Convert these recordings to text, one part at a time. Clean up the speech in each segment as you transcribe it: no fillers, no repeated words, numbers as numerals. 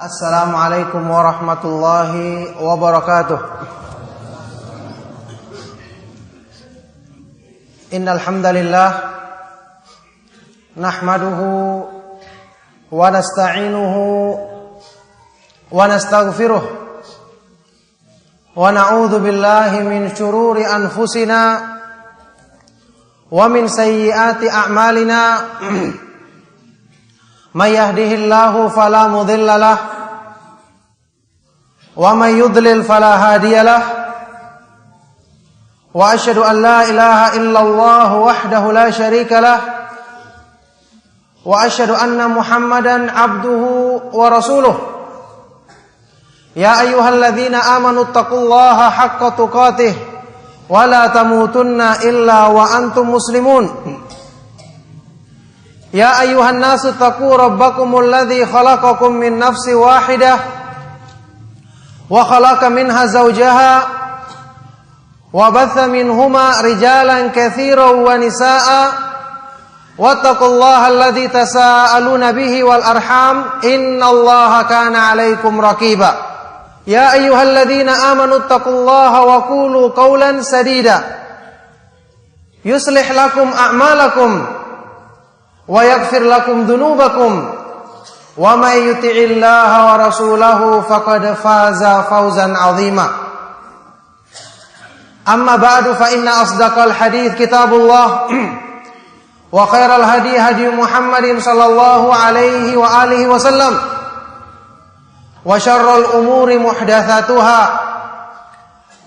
Assalamualaikum warahmatullahi wabarakatuh. Innal hamdalillah nahmaduhu wa nasta'inuhu wa nastaghfiruh wa na'udzu billahi min syururi anfusina wa min sayyiati a'malina. May yahdihillahu fala mudilla lah wa may yudlil fala hadiya lah wa asyhadu an la ilaha illallah wahdahu la syarika lah wa asyhadu anna Muhammadan abduhu wa rasuluh. Ya ayyuhalladzina amanu taqullaha haqqa tuqatih wa la tamutunna illa wa antum muslimun. Ya ayyuhan nasu taqu rabbakumul ladzi khalaqakum min nafsin wahidah wa khalaqa minha zawjaha wa batha minhuma rijalan katsiran wa nisaa'a wattaqullaha alladzi tasaaluna bihi wal arham innallaha kana 'alaikum raqiba. Ya ayyuhalladzina amanu taqullaha wa qulu qawlan sadida yuslih lakum a'malakum wa yaghfir lakum dhunubakum wa may yuti'illaha wa rasulahu faqad faza fawzan 'azima. Amma ba'du fa inna asdaqal hadits kitabullah wa khairal hadi hadi Muhammadin sallallahu alaihi wa alihi wasallam wa syarrul umuri muhdatsatuha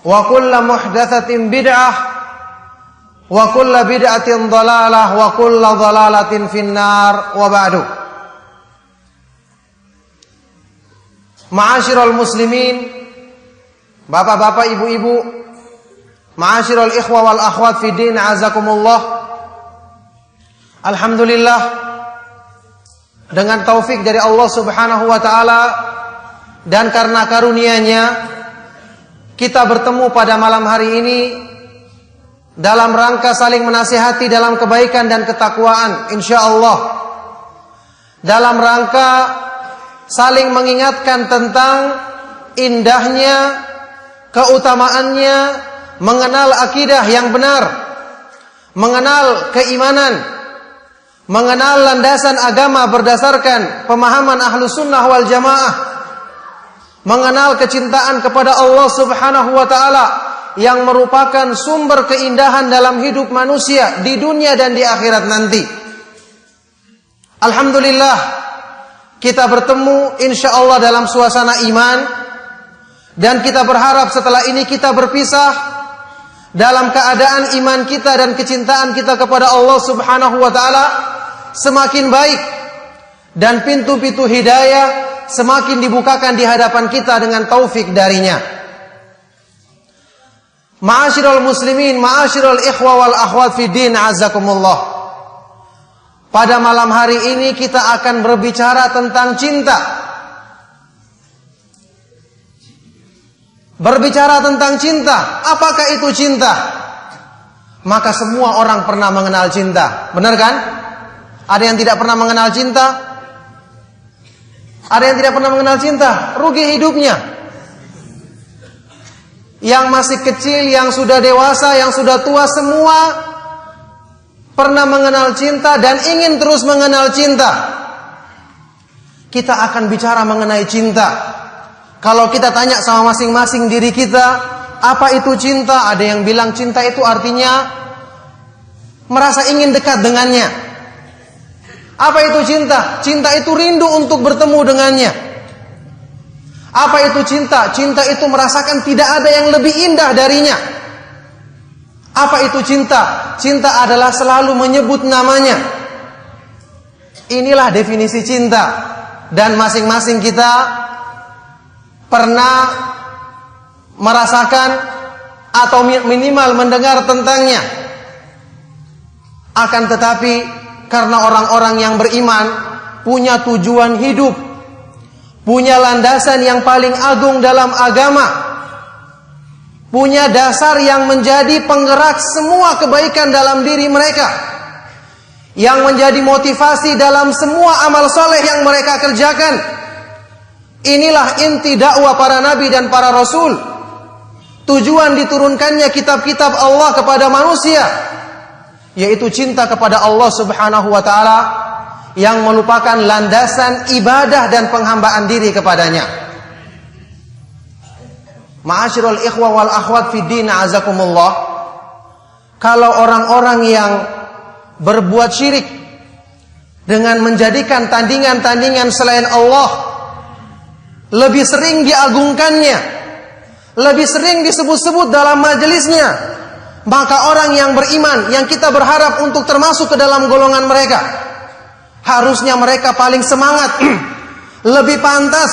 wa kullu muhdatsatin bid'ah wa kullu bid'atin dhalalah wa kullu dhalalatin finnar wa ba'du. Ma'asyiral muslimin, bapak-bapak, ibu-ibu, ma'asyiral ikhwa wal akhwat fi din, azakumullah. Alhamdulillah, dengan taufik dari Allah Subhanahu wa taala dan karena karunia-Nya kita bertemu pada malam hari ini dalam rangka saling menasihati dalam kebaikan dan ketakwaan, insyaallah. Dalam rangka saling mengingatkan tentang indahnya, keutamaannya mengenal akidah yang benar, mengenal keimanan, mengenal landasan agama berdasarkan pemahaman Ahlus Sunnah wal Jamaah, mengenal kecintaan kepada Allah Subhanahu wa taala yang merupakan sumber keindahan dalam hidup manusia di dunia dan di akhirat nanti. Alhamdulillah, kita bertemu insyaallah dalam suasana iman, dan kita berharap setelah ini kita berpisah dalam keadaan iman kita dan kecintaan kita kepada Allah Subhanahu wa taala semakin baik, dan pintu-pintu hidayah semakin dibukakan di hadapan kita dengan taufik darinya. Ma'asyiral muslimin, ma'asyiral ikhwa wal akhwat fi din, azakumullah. Pada malam hari ini kita akan berbicara tentang cinta. Berbicara tentang cinta, apakah itu cinta? Maka semua orang pernah mengenal cinta, benar kan? Ada yang tidak pernah mengenal cinta? Ada yang tidak pernah mengenal cinta? Rugi hidupnya. Yang masih kecil, yang sudah dewasa, yang sudah tua, semua pernah mengenal cinta dan ingin terus mengenal cinta. Kita akan bicara mengenai cinta. Kalau kita tanya sama masing-masing diri kita, apa itu cinta? Ada yang bilang cinta itu artinya merasa ingin dekat dengannya. Apa itu cinta? Cinta itu rindu untuk bertemu dengannya. Apa itu cinta? Cinta itu merasakan tidak ada yang lebih indah darinya. Apa itu cinta? Cinta adalah selalu menyebut namanya. Inilah definisi cinta. Dan masing-masing kita pernah merasakan atau minimal mendengar tentangnya. Akan tetapi karena orang-orang yang beriman punya tujuan hidup, punya landasan yang paling agung dalam agama, punya dasar yang menjadi penggerak semua kebaikan dalam diri mereka, yang menjadi motivasi dalam semua amal soleh yang mereka kerjakan. Inilah inti dakwah para nabi dan para rasul. Tujuan diturunkannya kitab-kitab Allah kepada manusia, yaitu cinta kepada Allah Subhanahu wa ta'ala, yang merupakan landasan ibadah dan penghambaan diri kepadanya. Ma'asyiral ikhwah wal akhwat fid din, azakumullah. Kalau orang-orang yang berbuat syirik dengan menjadikan tandingan-tandingan selain Allah lebih sering diagungkannya, lebih sering disebut-sebut dalam majelisnya, maka orang yang beriman, yang kita berharap untuk termasuk ke dalam golongan mereka, harusnya mereka paling semangat, lebih pantas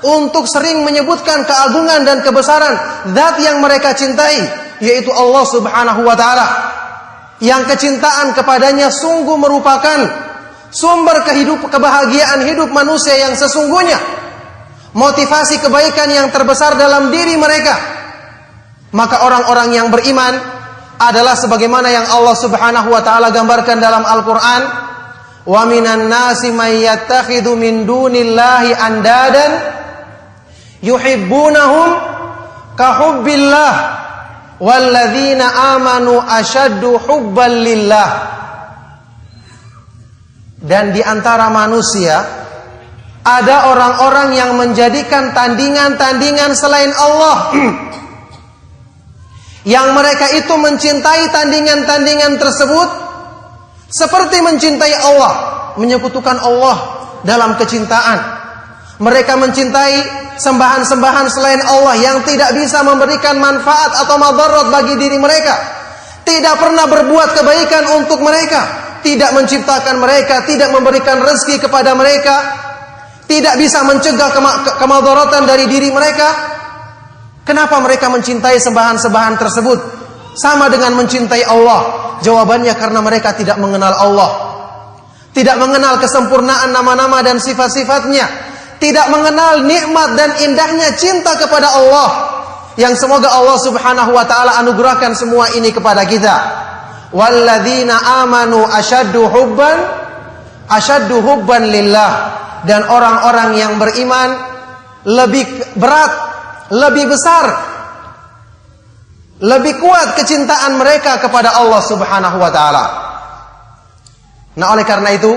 untuk sering menyebutkan keagungan dan kebesaran zat yang mereka cintai, yaitu Allah Subhanahu wa ta'ala, yang kecintaan kepadanya sungguh merupakan sumber kebahagiaan hidup manusia yang sesungguhnya, motivasi kebaikan yang terbesar dalam diri mereka. Maka orang-orang yang beriman adalah sebagaimana yang Allah Subhanahu wa ta'ala gambarkan dalam Al-Quran, wa minan nasi may yattakhidhu min dunillahi andadan yuhibbunahum kahubbillah walladzina amanu asyaddu hubban lillah. Dan di antara manusia ada orang-orang yang menjadikan tandingan-tandingan selain Allah yang mereka itu mencintai tandingan-tandingan tersebut seperti mencintai Allah, menyekutukan Allah dalam kecintaan. Mereka mencintai sembahan-sembahan selain Allah yang tidak bisa memberikan manfaat atau madarat bagi diri mereka, tidak pernah berbuat kebaikan untuk mereka, tidak menciptakan mereka, tidak memberikan rezeki kepada mereka, tidak bisa mencegah kemadaratan dari diri mereka. Kenapa mereka mencintai sembahan-sembahan tersebut sama dengan mencintai Allah? Jawabannya karena mereka tidak mengenal Allah, tidak mengenal kesempurnaan nama-nama dan sifat-sifatnya, tidak mengenal nikmat dan indahnya cinta kepada Allah, yang semoga Allah Subhanahu wa ta'ala anugerahkan semua ini kepada kita. Walladzina amanu asyaddu hubban lillah. Dan orang-orang yang beriman lebih berat, lebih besar, lebih kuat kecintaan mereka kepada Allah Subhanahu wa ta'ala. Nah, oleh karena itu,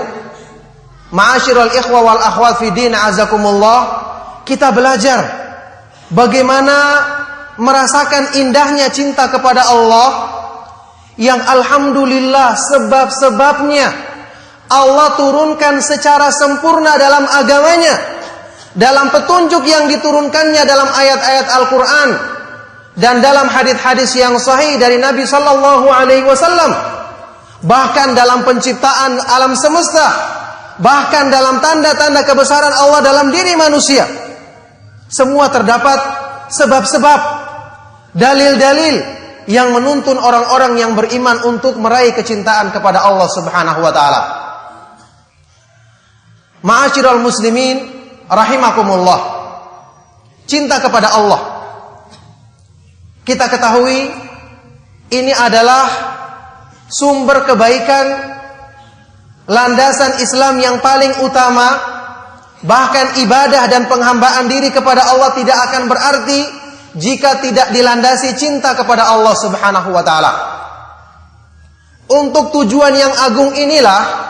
ma'asyiral ikhwah wal akhwat fi din, azakumullah, kita belajar bagaimana merasakan indahnya cinta kepada Allah, yang alhamdulillah sebab-sebabnya Allah turunkan secara sempurna dalam agamanya, dalam petunjuk yang diturunkannya dalam ayat-ayat Al-Quran dan dalam hadis-hadis yang sahih dari Nabi Sallallahu Alaihi Wasallam. Bahkan dalam penciptaan alam semesta, bahkan dalam tanda-tanda kebesaran Allah dalam diri manusia, semua terdapat sebab-sebab, dalil-dalil yang menuntun orang-orang yang beriman untuk meraih kecintaan kepada Allah Subhanahu wa ta'ala. Ma'asyiral muslimin rahimakumullah, cinta kepada Allah, kita ketahui ini adalah sumber kebaikan, landasan Islam yang paling utama. Bahkan ibadah dan penghambaan diri kepada Allah tidak akan berarti jika tidak dilandasi cinta kepada Allah Subhanahu wa ta'ala. Untuk tujuan yang agung inilah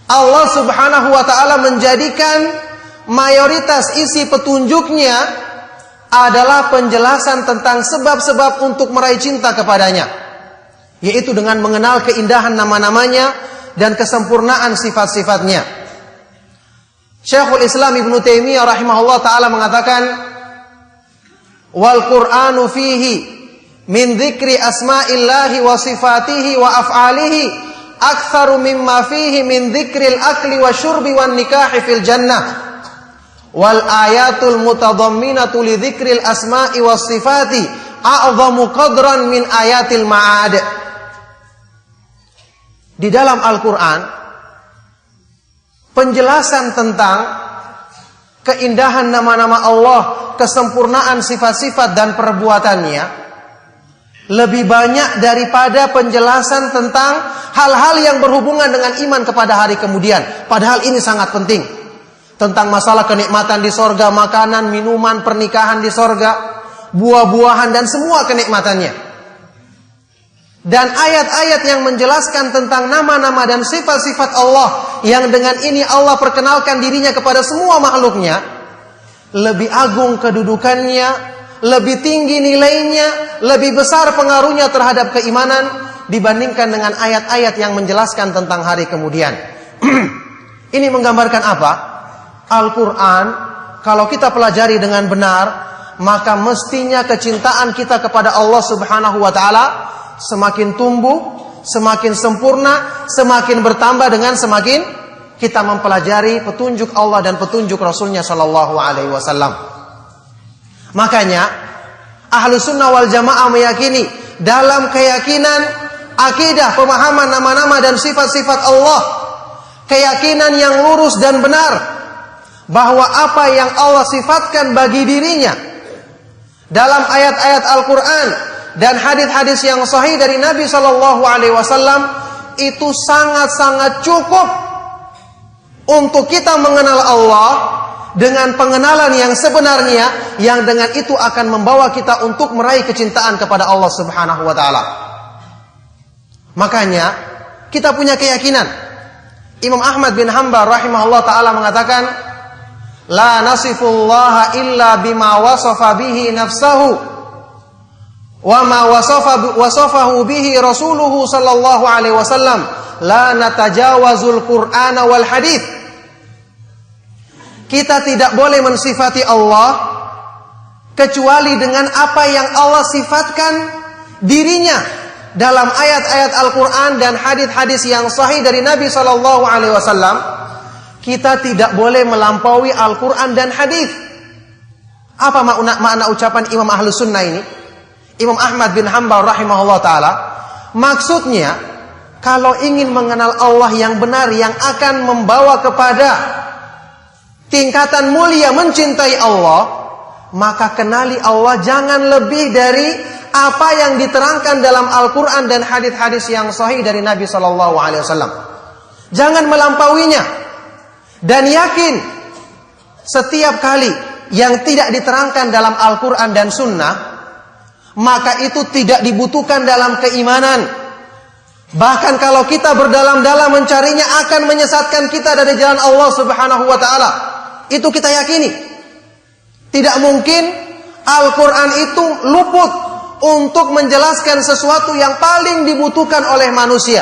Allah Subhanahu wa ta'ala menjadikan mayoritas isi petunjuknya adalah penjelasan tentang sebab-sebab untuk meraih cinta kepadanya, yaitu dengan mengenal keindahan nama-namanya dan kesempurnaan sifat-sifatnya. Syekhul Islam Ibnu Taimiyah rahimahullah ta'ala mengatakan, wal Qur'anu fihi min dzikri asma'illahi wa sifatihi wa af'alihi aktsaru mimma fihi min dzikril akli wa syurbi wan nikahi fil jannah wal ayatul mutadamminatu li dzikril asma'i was sifati a'zamu qadran min ayatil ma'ad. Di dalam Al-Qur'an penjelasan tentang keindahan nama-nama Allah, kesempurnaan sifat-sifat dan perbuatannya lebih banyak daripada penjelasan tentang hal-hal yang berhubungan dengan iman kepada hari kemudian. Padahal ini sangat penting. tentang masalah kenikmatan di sorga, makanan, minuman, pernikahan di sorga, buah-buahan dan semua kenikmatannya. Dan ayat-ayat yang menjelaskan tentang nama-nama dan sifat-sifat Allah, yang dengan ini Allah perkenalkan dirinya kepada semua makhluknya, lebih agung kedudukannya, lebih tinggi nilainya, lebih besar pengaruhnya terhadap keimanan dibandingkan dengan ayat-ayat yang menjelaskan tentang hari kemudian. Ini menggambarkan apa? Al-Quran, kalau kita pelajari dengan benar, maka mestinya kecintaan kita kepada Allah Subhanahu wa ta'ala semakin tumbuh, semakin sempurna, semakin bertambah dengan semakin kita mempelajari petunjuk Allah dan petunjuk Rasulnya Sallallahu Alaihi Wasallam. Makanya Ahlus Sunnah wal Jamaah meyakini dalam keyakinan, akidah, pemahaman nama-nama dan sifat-sifat Allah, keyakinan yang lurus dan benar bahwa apa yang Allah sifatkan bagi dirinya dalam ayat-ayat Al-Quran dan hadis-hadis yang sahih dari Nabi Sallallahu Alaihi Wasallam itu sangat-sangat cukup untuk kita mengenal Allah dengan pengenalan yang sebenarnya, yang dengan itu akan membawa kita untuk meraih kecintaan kepada Allah Subhanahu wa ta'ala. Makanya kita punya keyakinan. Imam Ahmad bin Hanbal rahimahullah ta'ala mengatakan, la nasifullaha illa bima wasafa bihi nafsahu wa ma wasafahu bihi rasuluhu sallallahu alaihi wasallam, la natajawazul qur'ana wal hadith. Kita tidak boleh mensifati Allah kecuali dengan apa yang Allah sifatkan dirinya dalam ayat-ayat Al-Quran dan hadis-hadis yang sahih dari Nabi Sallallahu Alaihi Wasallam. Kita tidak boleh melampaui Al-Quran dan hadis. Apa makna ucapan Imam Ahlus Sunnah ini? Imam Ahmad bin Hanbal rahimahullah ta'ala, maksudnya kalau ingin mengenal Allah yang benar, yang akan membawa kepada tingkatan mulia mencintai Allah, maka kenali Allah jangan lebih dari apa yang diterangkan dalam Al-Quran dan hadis-hadis yang sahih dari Nabi Sallallahu Alaihi Wasallam. Jangan melampauinya. Dan yakin setiap kali yang tidak diterangkan dalam Al-Quran dan Sunnah, maka itu tidak dibutuhkan dalam keimanan. Bahkan kalau kita berdalam-dalam mencarinya akan menyesatkan kita dari jalan Allah Subhanahu wa ta'ala. Itu kita yakini. Tidak mungkin Al-Quran itu luput untuk menjelaskan sesuatu yang paling dibutuhkan oleh manusia.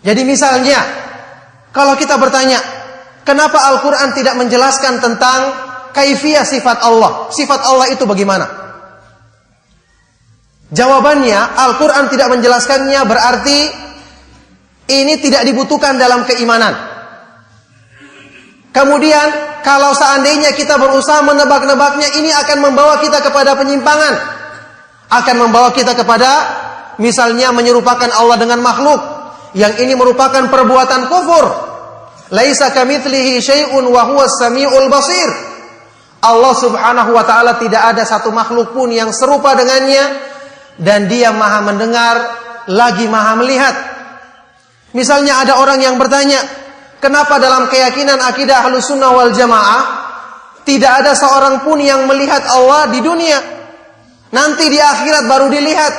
Jadi misalnya, kalau kita bertanya, kenapa Al-Quran tidak menjelaskan tentang kaifiyah sifat Allah? Sifat Allah itu bagaimana? Jawabannya, Al-Quran tidak menjelaskannya berarti ini tidak dibutuhkan dalam keimanan. Kemudian, kalau seandainya kita berusaha menebak-nebaknya, ini akan membawa kita kepada penyimpangan. Akan membawa kita kepada, misalnya menyerupakan Allah dengan makhluk. Yang ini merupakan perbuatan kufur. Laisa kamitslihi syai'un wa huwas samiul basir. Allah Subhanahu wa ta'ala tidak ada satu makhluk pun yang serupa dengannya, dan Dia Maha mendengar lagi Maha melihat. Misalnya ada orang yang bertanya, kenapa dalam keyakinan akidah Ahlus Sunnah wal Jamaah tidak ada seorang pun yang melihat Allah di dunia? Nanti di akhirat baru dilihat.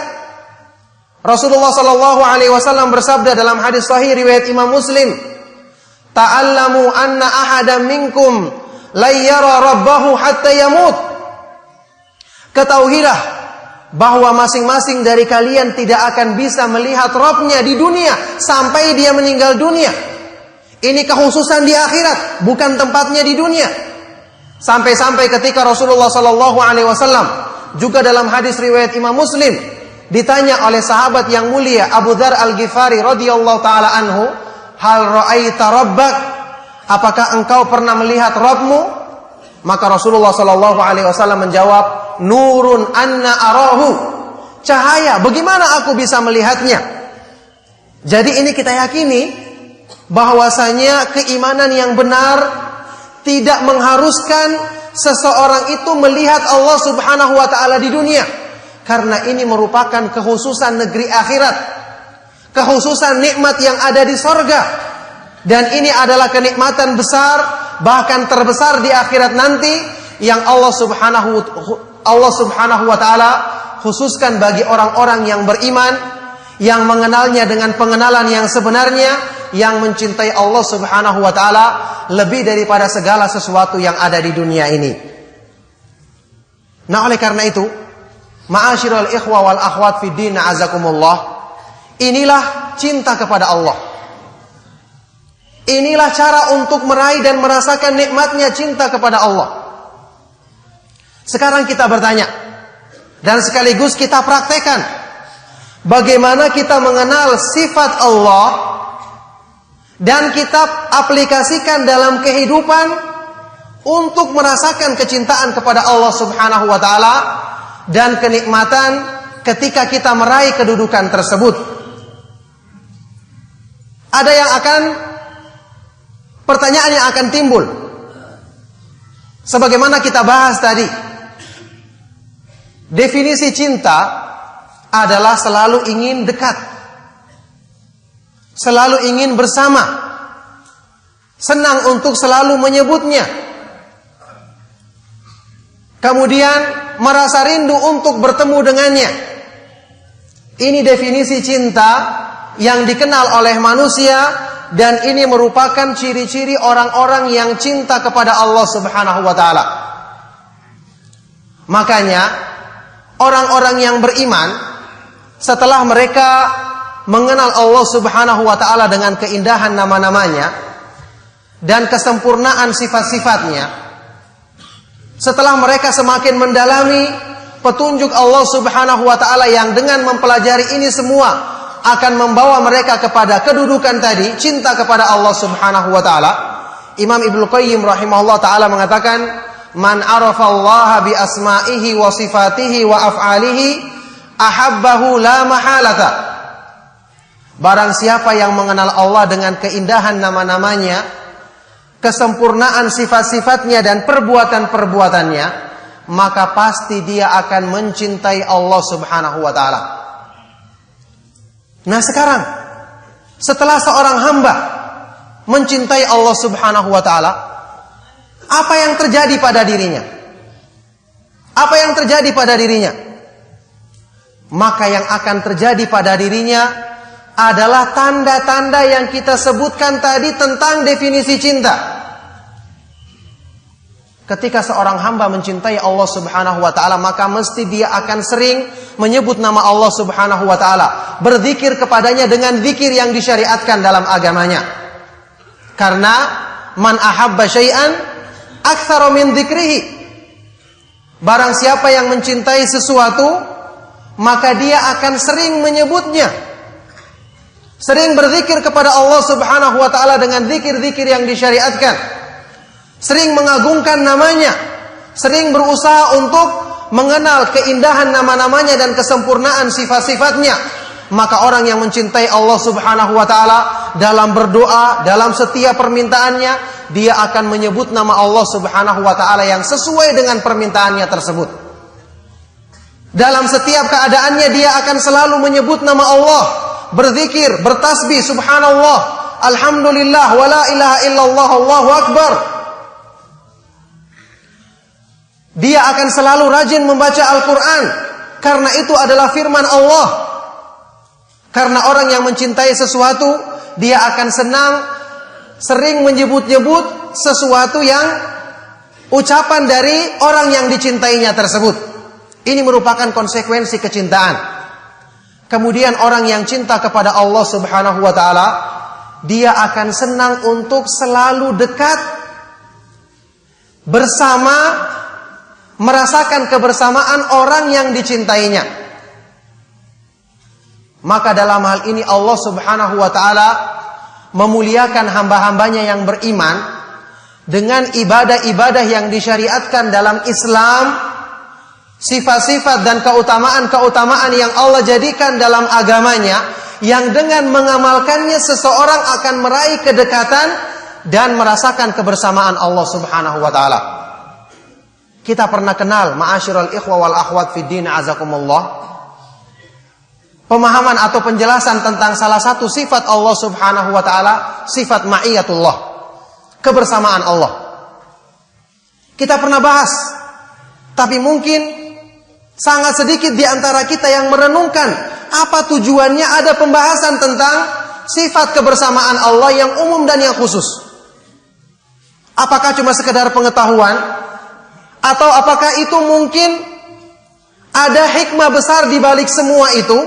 Rasulullah sallallahu alaihi wasallam bersabda dalam hadis sahih riwayat Imam Muslim, ta'allamu anna ahadan minkum la yara rabbahu hatta yamut. Ketahuilah bahwa masing-masing dari kalian tidak akan bisa melihat Rabbnya di dunia sampai dia meninggal dunia. Ini kekhususan di akhirat, bukan tempatnya di dunia. Sampai-sampai ketika Rasulullah sallallahu alaihi wasallam juga dalam hadis riwayat Imam Muslim ditanya oleh sahabat yang mulia Abu Dzar Al-Ghifari radhiyallahu taala anhu, hal ra'aita rabbak? Apakah engkau pernah melihat Rabbmu? Maka Rasulullah sallallahu alaihi wasallam menjawab, nurun anna arahu. Cahaya, bagaimana aku bisa melihatnya? Jadi ini kita yakini bahwasanya keimanan yang benar tidak mengharuskan seseorang itu melihat Allah Subhanahu wa ta'ala di dunia. Karena ini merupakan kekhususan negeri akhirat, kekhususan nikmat yang ada di sorga. Dan ini adalah kenikmatan besar bahkan terbesar di akhirat nanti yang Allah Subhanahu wa taala khususkan bagi orang-orang yang beriman, yang mengenalnya dengan pengenalan yang sebenarnya, yang mencintai Allah Subhanahu wa taala lebih daripada segala sesuatu yang ada di dunia ini. Nah, oleh karena itu, ma'asyiral ikhwa wal akhwat fid din, azakumullah, inilah cinta kepada Allah. Inilah cara untuk meraih dan merasakan nikmatnya cinta kepada Allah. Sekarang kita bertanya, dan sekaligus kita praktekkan, bagaimana kita mengenal sifat Allah dan kita aplikasikan dalam kehidupan untuk merasakan kecintaan kepada Allah Subhanahu wa taala dan kenikmatan ketika kita meraih kedudukan tersebut. Ada yang akan pertanyaan yang akan timbul, sebagaimana kita bahas tadi, definisi cinta adalah selalu ingin dekat, selalu ingin bersama, senang untuk selalu menyebutnya, kemudian merasa rindu untuk bertemu dengannya. Ini definisi cinta yang dikenal oleh manusia, dan ini merupakan ciri-ciri orang-orang yang cinta kepada Allah Subhanahu wa taala. Makanya orang-orang yang beriman, setelah mereka mengenal Allah Subhanahu wa taala dengan keindahan nama-namanya dan kesempurnaan sifat-sifatnya, setelah mereka semakin mendalami petunjuk Allah Subhanahu wa taala yang dengan mempelajari ini semua akan membawa mereka kepada kedudukan tadi, cinta kepada Allah Subhanahu wa taala. Imam Ibnu Qayyim rahimahullah taala mengatakan, "Man arafa Allah bi asma'ihi wa sifatihi wa af'alihi ahabbahu la mahalata." Barang siapa yang mengenal Allah dengan keindahan nama-namanya, kesempurnaan sifat-sifatnya dan perbuatan-perbuatannya, maka pasti dia akan mencintai Allah Subhanahu wa taala. Nah, sekarang setelah seorang hamba mencintai Allah Subhanahu wa taala, apa yang terjadi pada dirinya? Apa yang terjadi pada dirinya? Maka yang akan terjadi pada dirinya adalah tanda-tanda yang kita sebutkan tadi tentang definisi cinta. Ketika seorang hamba mencintai Allah Subhanahu wa taala, maka mesti dia akan sering menyebut nama Allah Subhanahu wa taala, berzikir kepadanya dengan zikir yang disyariatkan dalam agamanya. Karena man ahabba syai'an aktsara min dzikrihi. Barang siapa yang mencintai sesuatu, maka dia akan sering menyebutnya. Sering berzikir kepada Allah Subhanahu wa taala dengan zikir-zikir yang disyariatkan. Sering mengagungkan namanya, sering berusaha untuk mengenal keindahan nama-namanya dan kesempurnaan sifat-sifatnya. Maka orang yang mencintai Allah Subhanahu wa taala dalam berdoa, dalam setiap permintaannya, dia akan menyebut nama Allah Subhanahu wa taala yang sesuai dengan permintaannya tersebut. Dalam setiap keadaannya dia akan selalu menyebut nama Allah, berzikir, bertasbih, subhanallah, alhamdulillah, wala ilaha illallah, Allahu akbar. Dia akan selalu rajin membaca Al-Quran, karena itu adalah firman Allah. Karena orang yang mencintai sesuatu, dia akan senang, sering menyebut-nyebut sesuatu yang ucapan dari orang yang dicintainya tersebut. Ini merupakan konsekuensi kecintaan. Kemudian orang yang cinta kepada Allah Subhanahu wa taala, dia akan senang untuk selalu dekat bersama, merasakan kebersamaan orang yang dicintainya. Maka dalam hal ini Allah Subhanahu wa taala memuliakan hamba-hambanya yang beriman dengan ibadah-ibadah yang disyariatkan dalam Islam, sifat-sifat dan keutamaan-keutamaan yang Allah jadikan dalam agamanya, yang dengan mengamalkannya seseorang akan meraih kedekatan dan merasakan kebersamaan Allah Subhanahu wa taala. Kita pernah kenal, ma'asyiral ikhwa wal akhwat fid din, azakumullah, pemahaman atau penjelasan tentang salah satu sifat Allah Subhanahu wa taala, sifat ma'iyatullah, kebersamaan Allah. Kita pernah bahas. Tapi mungkin sangat sedikit di antara kita yang merenungkan apa tujuannya ada pembahasan tentang sifat kebersamaan Allah yang umum dan yang khusus. Apakah cuma sekedar pengetahuan? Atau apakah itu mungkin ada hikmah besar di balik semua itu?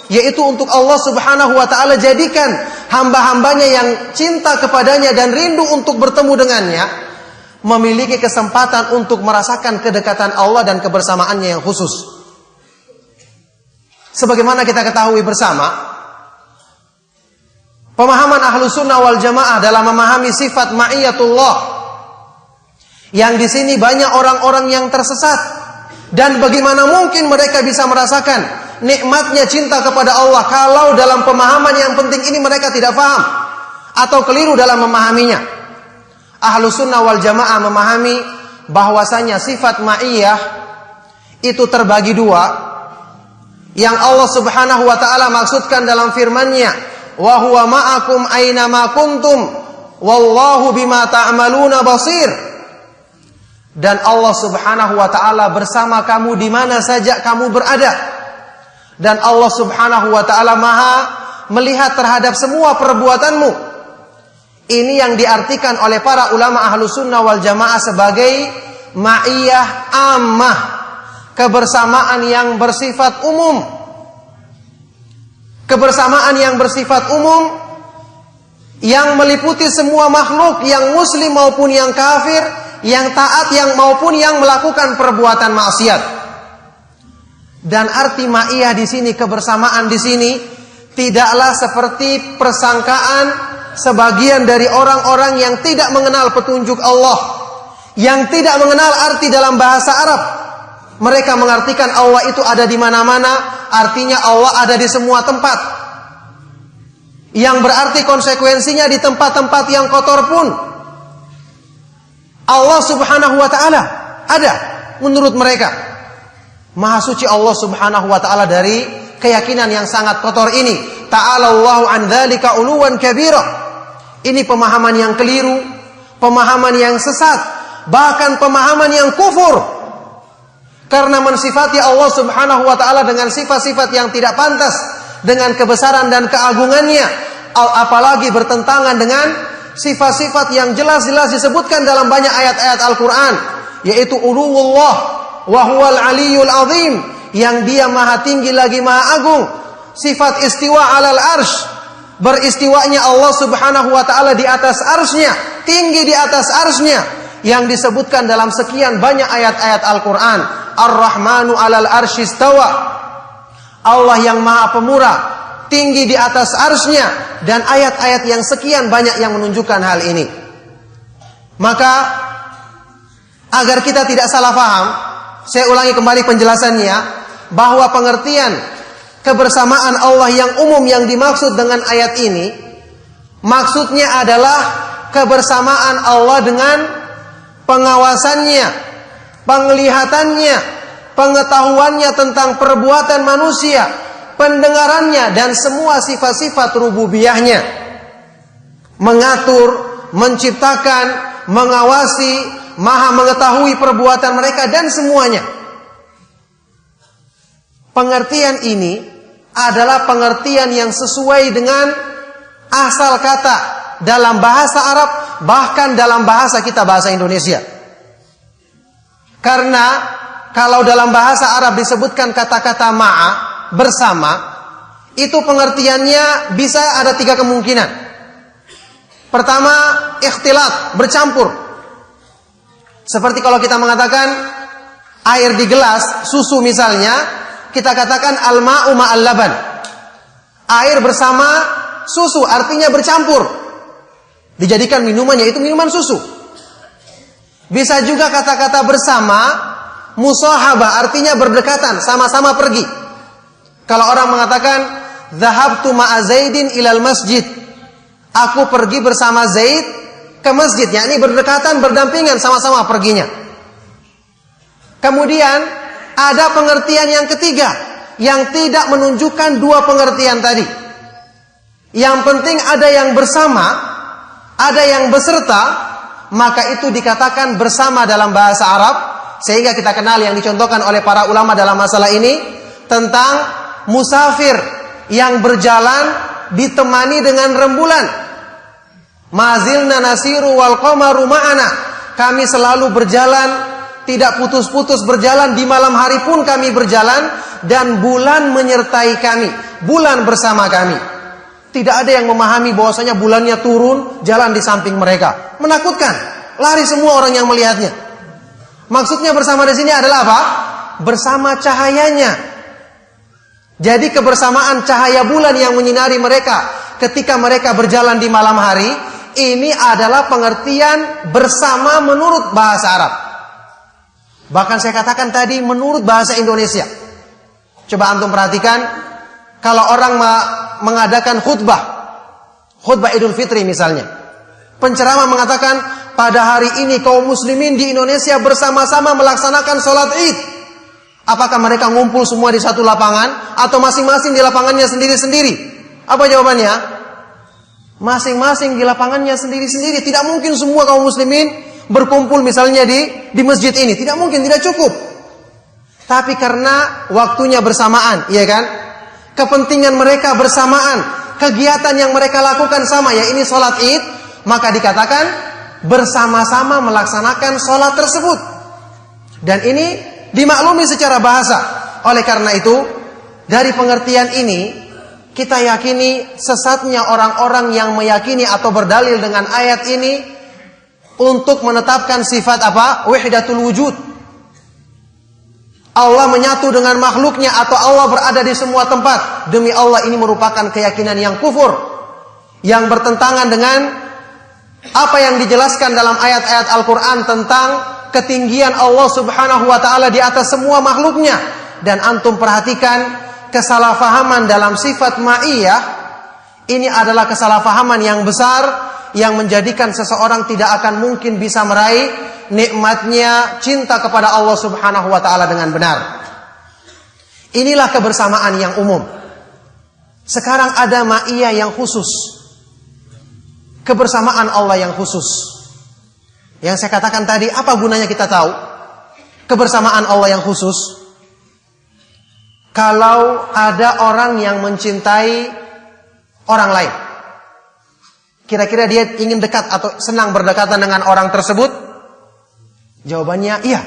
Yaitu untuk Allah subhanahu wa ta'ala jadikan hamba-hambanya yang cinta kepadanya dan rindu untuk bertemu dengannya memiliki kesempatan untuk merasakan kedekatan Allah dan kebersamaannya yang khusus. Sebagaimana kita ketahui bersama, pemahaman Ahlus Sunnah wal Jamaah dalam memahami sifat ma'iyatullah, yang di sini banyak orang-orang yang tersesat, dan bagaimana mungkin mereka bisa merasakan nikmatnya cinta kepada Allah kalau dalam pemahaman yang penting ini mereka tidak paham atau keliru dalam memahaminya. Ahlus Sunnah wal Jamaah memahami bahwasanya sifat ma'iyah itu terbagi dua. Yang Allah subhanahu wa ta'ala maksudkan dalam firman-Nya, wa huwa ma'akum aina ma kuntum wallahu bima ta'maluna basir. Dan Allah subhanahu wa ta'ala bersama kamu di mana saja kamu berada. Dan Allah subhanahu wa ta'ala maha melihat terhadap semua perbuatanmu. Ini yang diartikan oleh para ulama Ahlus Sunnah wal Jamaah sebagai ma'iyah ammah, kebersamaan yang bersifat umum. Kebersamaan yang bersifat umum yang meliputi semua makhluk, yang muslim maupun yang kafir, yang taat yang maupun yang melakukan perbuatan maksiat. Dan arti ma'iyah di sini, kebersamaan di sini tidaklah seperti persangkaan sebagian dari orang-orang yang tidak mengenal petunjuk Allah, yang tidak mengenal arti dalam bahasa Arab. Mereka mengartikan Allah itu ada di mana-mana, artinya Allah ada di semua tempat. Yang berarti konsekuensinya di tempat-tempat yang kotor pun Allah subhanahu wa ta'ala ada menurut mereka. Maha suci Allah subhanahu wa ta'ala dari keyakinan yang sangat kotor ini. Ta'ala Allahu an dzalika uluwan kabira. Ini pemahaman yang keliru, pemahaman yang sesat, bahkan pemahaman yang kufur. Karena mensifati Allah subhanahu wa ta'ala dengan sifat-sifat yang tidak pantas, dengan kebesaran dan keagungannya, apalagi bertentangan dengan sifat-sifat yang jelas-jelas disebutkan dalam banyak ayat-ayat Al-Quran, yaitu uluwullah wa huwal aliyul azim, yang dia maha tinggi lagi maha agung. Sifat istiwa alal arsh, beristiwanya Allah subhanahu wa ta'ala di atas arsy-Nya, tinggi di atas arsy-Nya, yang disebutkan dalam sekian banyak ayat-ayat Al-Quran. Ar-Rahmanu alal arsy istawa, Allah yang maha pemurah, tinggi di atas arsy-Nya, dan ayat-ayat yang sekian banyak yang menunjukkan hal ini. Maka agar kita tidak salah paham, saya ulangi kembali penjelasannya, bahwa pengertian kebersamaan Allah yang umum yang dimaksud dengan ayat ini, maksudnya adalah kebersamaan Allah dengan pengawasannya, penglihatannya, pengetahuannya tentang perbuatan manusia, pendengarannya, dan semua sifat-sifat rububiyahnya. Mengatur, menciptakan, mengawasi, maha mengetahui perbuatan mereka dan semuanya. Pengertian ini adalah pengertian yang sesuai dengan asal kata dalam bahasa Arab, bahkan dalam bahasa kita, bahasa Indonesia. Karena kalau dalam bahasa Arab disebutkan kata-kata ma'a, bersama, itu pengertiannya bisa ada 3 kemungkinan. Pertama, ikhtilat, bercampur. Seperti kalau kita mengatakan air di gelas, susu misalnya, kita katakan al-ma'u ma'al laban. Air bersama susu, artinya bercampur. Dijadikan minuman, yaitu minuman susu. Bisa juga kata-kata bersama musahabah, artinya berdekatan, sama-sama pergi. Kalau orang mengatakan dhahabtu ma'a Zaidin ilal masjid, aku pergi bersama Zaid ke masjid, yakni berdekatan, berdampingan, sama-sama perginya. Kemudian ada pengertian yang ketiga yang tidak menunjukkan 2 pengertian tadi. Yang penting ada yang bersama, ada yang beserta, maka itu dikatakan bersama dalam bahasa Arab. Sehingga kita kenal yang dicontohkan oleh para ulama dalam masalah ini tentang musafir yang berjalan ditemani dengan rembulan. Mazilna nasiru wal qamaru ma'ana. Kami selalu berjalan, tidak putus-putus berjalan, di malam hari pun kami berjalan, dan bulan menyertai kami, bulan bersama kami. Tidak ada yang memahami bahwasanya bulannya turun jalan di samping mereka. Menakutkan, lari semua orang yang melihatnya. Maksudnya bersama di sini adalah apa? Bersama cahayanya. Jadi kebersamaan cahaya bulan yang menyinari mereka ketika mereka berjalan di malam hari, ini adalah pengertian bersama menurut bahasa Arab. Bahkan saya katakan tadi menurut bahasa Indonesia. Coba antum perhatikan, kalau orang mengadakan khutbah Idul Fitri misalnya, penceramah mengatakan pada hari ini kaum muslimin di Indonesia bersama-sama melaksanakan sholat Id. Apakah mereka ngumpul semua di satu lapangan atau masing-masing di lapangannya sendiri-sendiri? Apa jawabannya? Masing-masing di lapangannya sendiri-sendiri. Tidak mungkin semua kaum muslimin berkumpul misalnya di masjid ini. Tidak mungkin, tidak cukup. Tapi karena waktunya bersamaan, iya kan? Kepentingan mereka bersamaan, kegiatan yang mereka lakukan sama, ya ini sholat Id, maka dikatakan bersama-sama melaksanakan sholat tersebut. Dan ini dimaklumi secara bahasa. Oleh karena itu, dari pengertian ini kita yakini sesatnya orang-orang yang meyakini atau berdalil dengan ayat ini untuk menetapkan sifat apa? Wahdatul wujud. Allah menyatu dengan makhluknya atau Allah berada di semua tempat. Demi Allah, ini merupakan keyakinan yang kufur, yang bertentangan dengan apa yang dijelaskan dalam ayat-ayat Al-Quran tentang ketinggian Allah subhanahu wa ta'ala di atas semua makhluknya. Dan antum perhatikan kesalahpahaman dalam sifat ma'iyah, ini adalah kesalahpahaman yang besar yang menjadikan seseorang tidak akan mungkin bisa meraih nikmatnya cinta kepada Allah subhanahu wa ta'ala dengan benar. Inilah kebersamaan yang umum. Sekarang ada ma'iyah yang khusus, kebersamaan Allah yang khusus. Yang saya katakan tadi, apa gunanya kita tahu kebersamaan Allah yang khusus? Kalau ada orang yang mencintai orang lain, kira-kira dia ingin dekat atau senang berdekatan dengan orang tersebut? Jawabannya iya.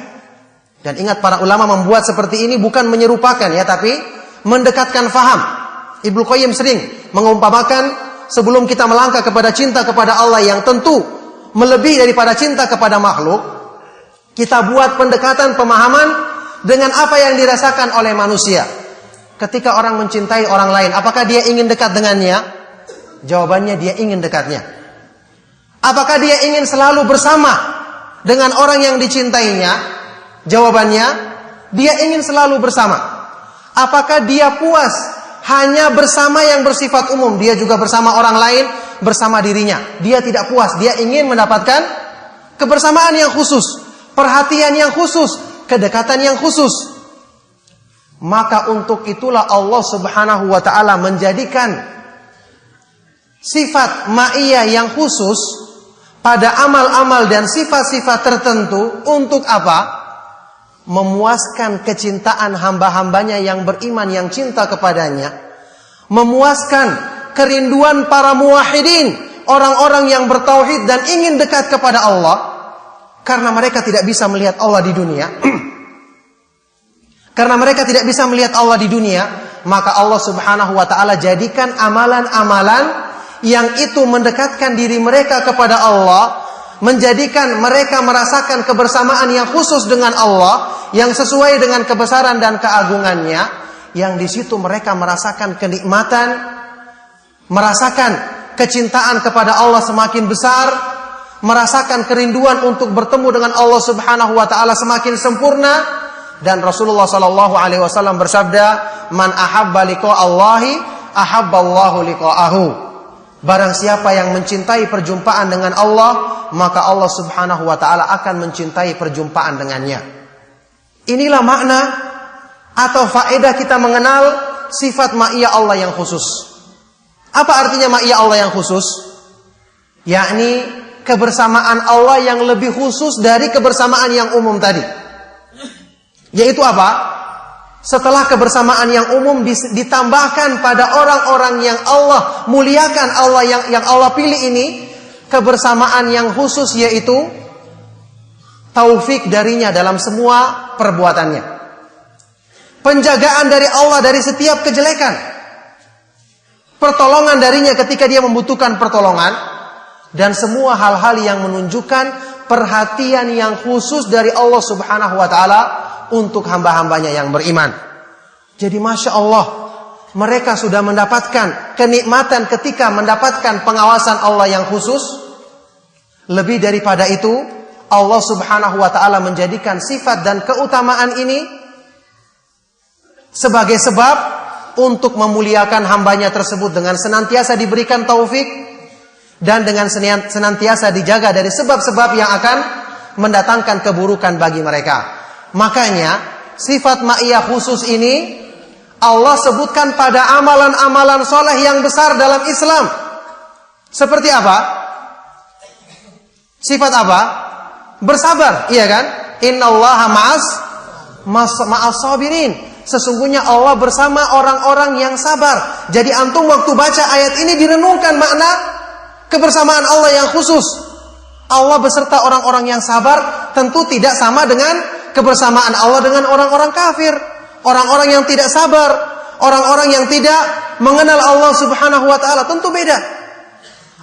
Dan ingat, para ulama membuat seperti ini bukan menyerupakan ya, tapi mendekatkan faham. Ibnu Qayyim sering mengumpamakan, sebelum kita melangkah kepada cinta kepada Allah yang tentu melebihi daripada cinta kepada makhluk, kita buat pendekatan pemahaman dengan apa yang dirasakan oleh manusia. Ketika orang mencintai orang lain, apakah dia ingin dekat dengannya? Jawabannya dia ingin dekatnya. Apakah dia ingin selalu bersama dengan orang yang dicintainya? Jawabannya, dia ingin selalu bersama. Apakah dia puas hanya bersama yang bersifat umum? Dia juga bersama orang lain, bersama dirinya. Dia tidak puas, dia ingin mendapatkan kebersamaan yang khusus, perhatian yang khusus, kedekatan yang khusus. Maka untuk itulah Allah subhanahu wa ta'ala menjadikan sifat ma'iyah yang khusus pada amal-amal dan sifat-sifat tertentu. Untuk apa? Memuaskan kecintaan hamba-hambanya yang beriman, yang cinta kepadanya. Memuaskan kerinduan para muwahhidin, orang-orang yang bertauhid dan ingin dekat kepada Allah. Karena mereka tidak bisa melihat Allah di dunia. Karena mereka tidak bisa melihat Allah di dunia, maka Allah subhanahu wa ta'ala jadikan amalan-amalan yang itu mendekatkan diri mereka kepada Allah, menjadikan mereka merasakan kebersamaan yang khusus dengan Allah, yang sesuai dengan kebesaran dan keagungannya, yang di situ mereka merasakan kenikmatan, merasakan kecintaan kepada Allah semakin besar, merasakan kerinduan untuk bertemu dengan Allah subhanahu wa ta'ala semakin sempurna. Dan Rasulullah sallallahu alaihi wasallam bersabda, "Man ahabba liqa Allahi, ahabba Allahu liqa'ahu." Barang siapa yang mencintai perjumpaan dengan Allah, maka Allah subhanahu wa ta'ala akan mencintai perjumpaan dengannya. Inilah makna atau faedah kita mengenal sifat ma'iyah Allah yang khusus. Apa artinya ma'iyah Allah yang khusus? Yakni kebersamaan Allah yang lebih khusus dari kebersamaan yang umum tadi. Yaitu apa? Setelah kebersamaan yang umum ditambahkan pada orang-orang yang Allah muliakan, Allah yang Allah pilih ini, kebersamaan yang khusus yaitu taufik darinya dalam semua perbuatannya. Penjagaan dari Allah dari setiap kejelekan. Pertolongan darinya ketika dia membutuhkan pertolongan. Dan semua hal-hal yang menunjukkan perhatian yang khusus dari Allah Subhanahu wa ta'ala untuk hamba-hambanya yang beriman. Jadi Masya Allah, mereka sudah mendapatkan kenikmatan ketika mendapatkan pengawasan Allah yang khusus. Lebih daripada itu, Allah Subhanahu wa ta'ala menjadikan sifat dan keutamaan ini sebagai sebab untuk memuliakan hambanya tersebut dengan senantiasa diberikan taufik dan dengan senantiasa dijaga dari sebab-sebab yang akan mendatangkan keburukan bagi mereka. Makanya sifat ma'iyah khusus ini Allah sebutkan pada amalan-amalan soleh yang besar dalam Islam. Seperti apa? Sifat apa? Bersabar, iya kan? Innallaha ma'as sabirin. Sesungguhnya Allah bersama orang-orang yang sabar. Jadi antum waktu baca ayat ini direnungkan makna kebersamaan Allah yang khusus. Allah beserta orang-orang yang sabar tentu tidak sama dengan kebersamaan Allah dengan orang-orang kafir, orang-orang yang tidak sabar, orang-orang yang tidak mengenal Allah Subhanahu wa ta'ala, tentu beda.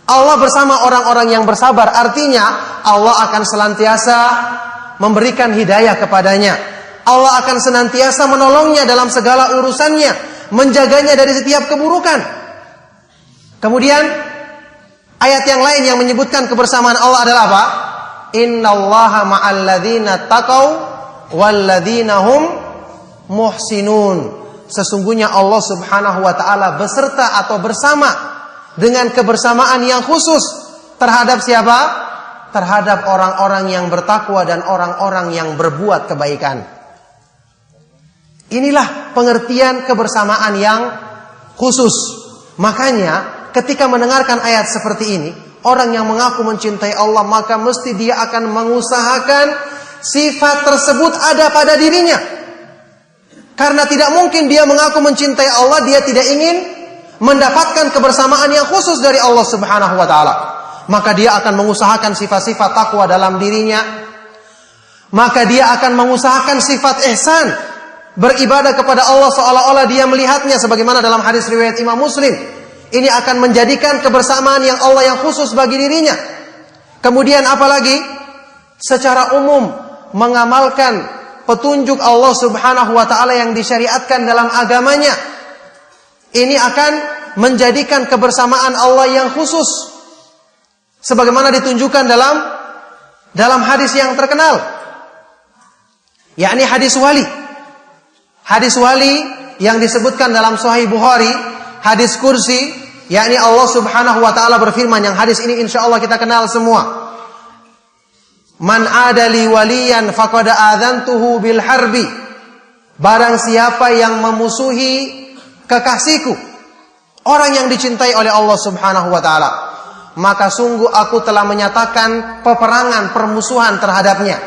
Allah bersama orang-orang yang bersabar, artinya Allah akan senantiasa memberikan hidayah kepadanya. Allah akan senantiasa menolongnya dalam segala urusannya, menjaganya dari setiap keburukan. Kemudian ayat yang lain yang menyebutkan kebersamaan Allah adalah apa? Innallaha ma'al ladzina taqau walladzina hum muhsinun. Sesungguhnya Allah Subhanahu wa ta'ala beserta atau bersama dengan kebersamaan yang khusus terhadap siapa? Terhadap orang-orang yang bertakwa dan orang-orang yang berbuat kebaikan. Inilah pengertian kebersamaan yang khusus. Makanya ketika mendengarkan ayat seperti ini, orang yang mengaku mencintai Allah maka mesti dia akan mengusahakan sifat tersebut ada pada dirinya. Karena tidak mungkin dia mengaku mencintai Allah, dia tidak ingin mendapatkan kebersamaan yang khusus dari Allah Subhanahu wa ta'ala. Maka dia akan mengusahakan sifat-sifat takwa dalam dirinya. Maka dia akan mengusahakan sifat ihsan, beribadah kepada Allah seolah-olah dia melihatnya, sebagaimana dalam hadis riwayat Imam Muslim. Ini akan menjadikan kebersamaan yang Allah yang khusus bagi dirinya. Kemudian apalagi? Secara umum mengamalkan petunjuk Allah Subhanahu wa ta'ala yang disyariatkan dalam agamanya. Ini akan menjadikan kebersamaan Allah yang khusus, sebagaimana ditunjukkan dalam hadis yang terkenal, yakni hadis wali. Hadis wali yang disebutkan dalam Sahih Bukhari, hadis kursi, yakni Allah Subhanahu wa ta'ala berfirman, yang hadis ini insyaallah kita kenal semua. Man adali waliyan faqad adzantuhu bil harbi. Barang siapa yang memusuhi kekasihku, orang yang dicintai oleh Allah Subhanahu wa ta'ala, maka sungguh aku telah menyatakan peperangan, permusuhan terhadapnya.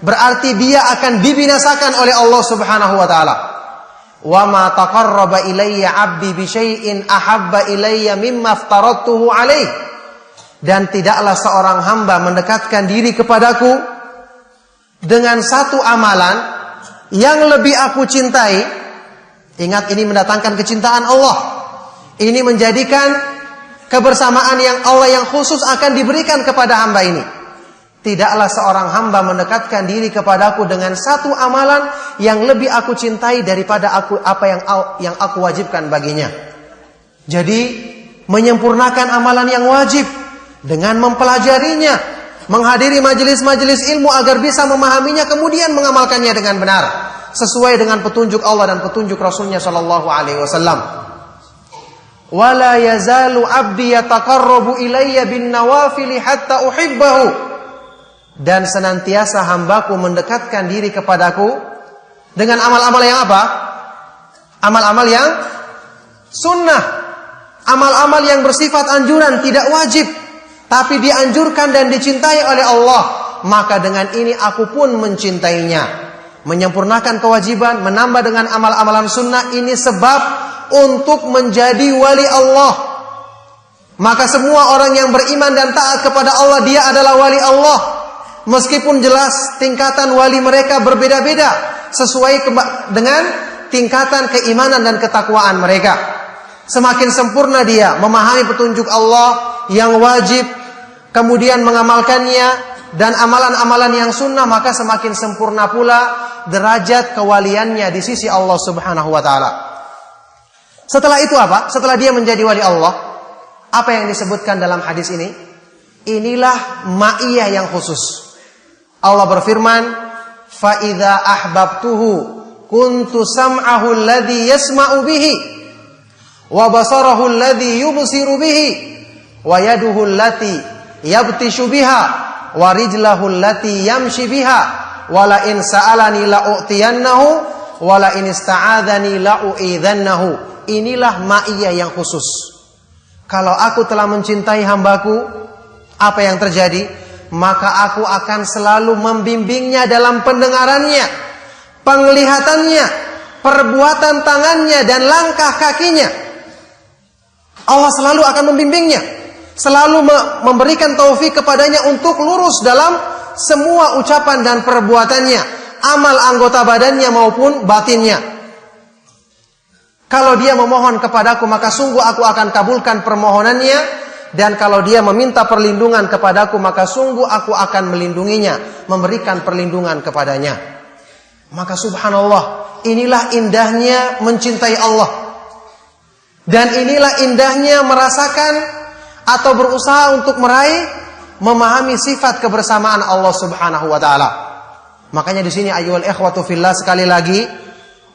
Berarti dia akan dibinasakan oleh Allah Subhanahu wa ta'ala. Wa ma taqarraba ilayya 'abdi bi syai'in ahabba ilayya mimma aftaradtuhu alaihi. Dan tidaklah seorang hamba mendekatkan diri kepadaku dengan satu amalan yang lebih aku cintai. Ingat, ini mendatangkan kecintaan Allah. Ini menjadikan kebersamaan yang Allah yang khusus akan diberikan kepada hamba ini. Tidaklah seorang hamba mendekatkan diri kepadaku dengan satu amalan yang lebih aku cintai daripada apa yang aku wajibkan baginya. Jadi menyempurnakan amalan yang wajib dengan mempelajarinya, menghadiri majelis-majelis ilmu agar bisa memahaminya, kemudian mengamalkannya dengan benar sesuai dengan petunjuk Allah dan petunjuk Rasulnya sallallahu alaihi wasallam. Wala yazalu 'abdi yataqarrabu ilayya bin nawafil hatta uhibbahu. Dan senantiasa hambaku mendekatkan diri kepadaku dengan amal-amal yang apa? Amal-amal yang sunnah, amal-amal yang bersifat anjuran, tidak wajib. tapi dianjurkan dan dicintai oleh Allah, maka dengan ini aku pun mencintainya. Menyempurnakan kewajiban, menambah dengan amal-amalan sunnah, ini sebab untuk menjadi wali Allah. Maka semua orang yang beriman dan taat kepada Allah, dia adalah wali Allah. Meskipun jelas tingkatan wali mereka berbeda-beda sesuai dengan tingkatan keimanan dan ketakwaan mereka. Semakin sempurna dia memahami petunjuk Allah yang wajib, kemudian mengamalkannya, dan amalan-amalan yang sunnah, maka semakin sempurna pula derajat kewaliannya di sisi Allah Subhanahu wa ta'ala. Setelah itu apa? Setelah dia menjadi wali Allah, apa yang disebutkan dalam hadis ini? Inilah ma'iyah yang khusus. Allah berfirman, فَإِذَا أَحْبَبْتُهُ كُنْتُ سَمْعَهُ الَّذِي يَسْمَعُ بِهِ وَبَصَرَهُ الَّذِي يُبْصِرُ بِهِ وَيَدُهُ الَّتِي يَبْتِشُ بِهَا وَرِجْلَهُ الَّتِي يَمْشِي بِهَا وَلَئِنْ سَأَلَنِي لَأُعْتِيَنَّهُ وَلَئِنْ اسْتَعَاذَنِي لَأُعِيذَنَّهُ. Inilah ma'iyah yang khusus. Kalau aku telah mencintai hambaku, apa yang terjadi? Maka aku akan selalu membimbingnya dalam pendengarannya, penglihatannya, perbuatan tangannya, dan langkah kakinya. Allah selalu akan membimbingnya, selalu memberikan taufik kepadanya untuk lurus dalam semua ucapan dan perbuatannya, amal anggota badannya maupun batinnya. Kalau dia memohon kepadaku, maka sungguh aku akan kabulkan permohonannya. Dan kalau dia meminta perlindungan kepadaku, maka sungguh aku akan melindunginya, memberikan perlindungan kepadanya. Maka subhanallah, inilah indahnya mencintai Allah. Dan inilah indahnya merasakan atau berusaha untuk meraih, memahami sifat kebersamaan Allah Subhanahu wa ta'ala. Makanya di sini ayyuhal ikhwatu fillah, sekali lagi,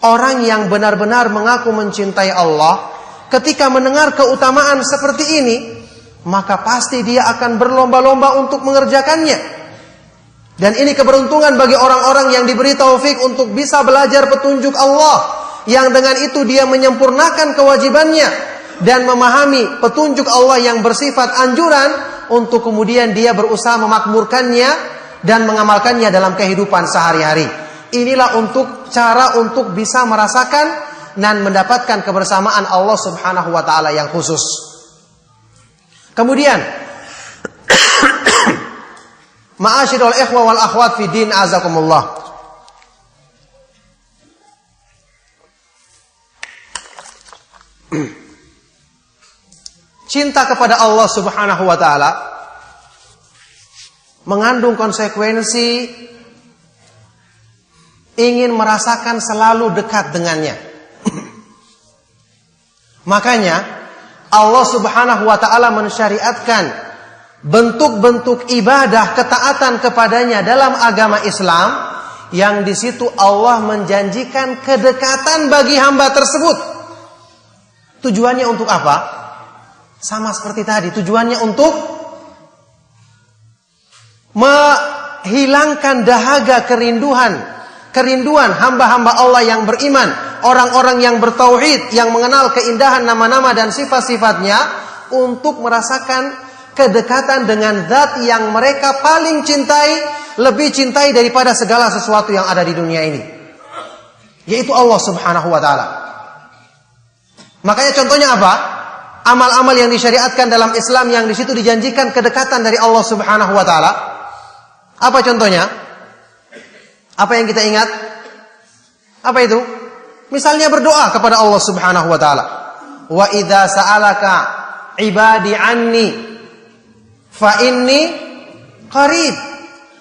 orang yang benar-benar mengaku mencintai Allah, ketika mendengar keutamaan seperti ini, maka pasti dia akan berlomba-lomba untuk mengerjakannya. Dan ini keberuntungan bagi orang-orang yang diberi taufik untuk bisa belajar petunjuk Allah, yang dengan itu dia menyempurnakan kewajibannya dan memahami petunjuk Allah yang bersifat anjuran, untuk kemudian dia berusaha memakmurkannya dan mengamalkannya dalam kehidupan sehari-hari. Inilah untuk cara untuk bisa merasakan dan mendapatkan kebersamaan Allah Subhanahu wa ta'ala yang khusus. Kemudian ma'asyiral ikhwa wal akhwat fi din, azakumullah. Cinta kepada Allah Subhanahu wa ta'ala mengandung konsekuensi ingin merasakan selalu dekat dengannya. Makanya Allah Subhanahu wa ta'ala mensyariatkan bentuk-bentuk ibadah ketaatan kepadanya dalam agama Islam, yang di situ Allah menjanjikan kedekatan bagi hamba tersebut. Tujuannya untuk apa? Sama seperti tadi, tujuannya untuk menghilangkan dahaga kerinduan hamba-hamba Allah yang beriman, orang-orang yang bertauhid, yang mengenal keindahan nama-nama dan sifat-sifatnya, untuk merasakan kedekatan dengan zat yang mereka paling cintai, lebih cintai daripada segala sesuatu yang ada di dunia ini, yaitu Allah Subhanahu wa ta'ala. Makanya contohnya apa? Amal-amal yang disyariatkan dalam Islam, yang di situ dijanjikan kedekatan dari Allah Subhanahu wa ta'ala. Apa contohnya? Apa yang kita ingat? Apa itu? Misalnya berdoa kepada Allah Subhanahu wa ta'ala. Wa idza sa'alaka ibadi anni fa inni qarib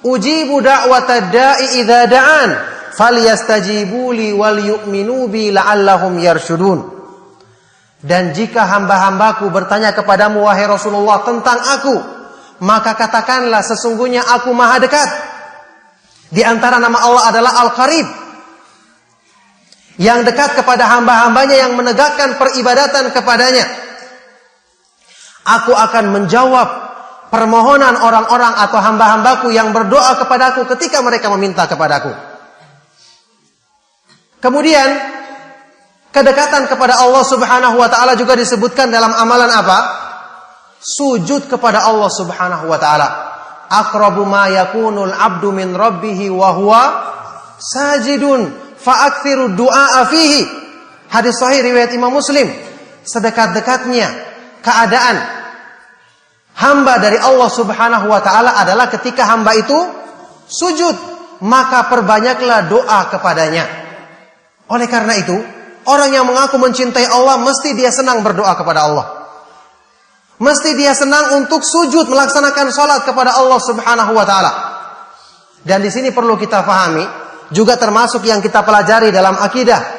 ujibu da'watad da'i idza da'an falyastajibu li wal yu'minu bi la'allahum yarshudun. Dan jika hamba-hambaku bertanya kepadamu wahai Rasulullah tentang aku, maka katakanlah sesungguhnya aku maha dekat. Di antara nama Allah adalah Al-Qarib, yang dekat kepada hamba-hambanya yang menegakkan peribadatan kepadanya. Aku akan menjawab permohonan orang-orang atau hamba-hambaku yang berdoa kepadaku ketika mereka meminta kepadaku. Kemudian kedekatan kepada Allah Subhanahu wa ta'ala juga disebutkan dalam amalan apa? sujud kepada Allah Subhanahu wa taala. Aqrabu ma yakunul 'abdu min rabbih wa huwa sajidun fa'akthiru du'a fihi. Hadis sahih riwayat Imam Muslim. Sedekat-dekatnya keadaan hamba dari Allah Subhanahu wa taala adalah ketika hamba itu sujud, maka perbanyaklah doa kepadanya. Oleh karena itu, orang yang mengaku mencintai Allah mesti dia senang berdoa kepada Allah. Mesti dia senang untuk sujud, melaksanakan salat kepada Allah Subhanahu wa taala. Dan di sini perlu kita pahami, juga termasuk yang kita pelajari dalam akidah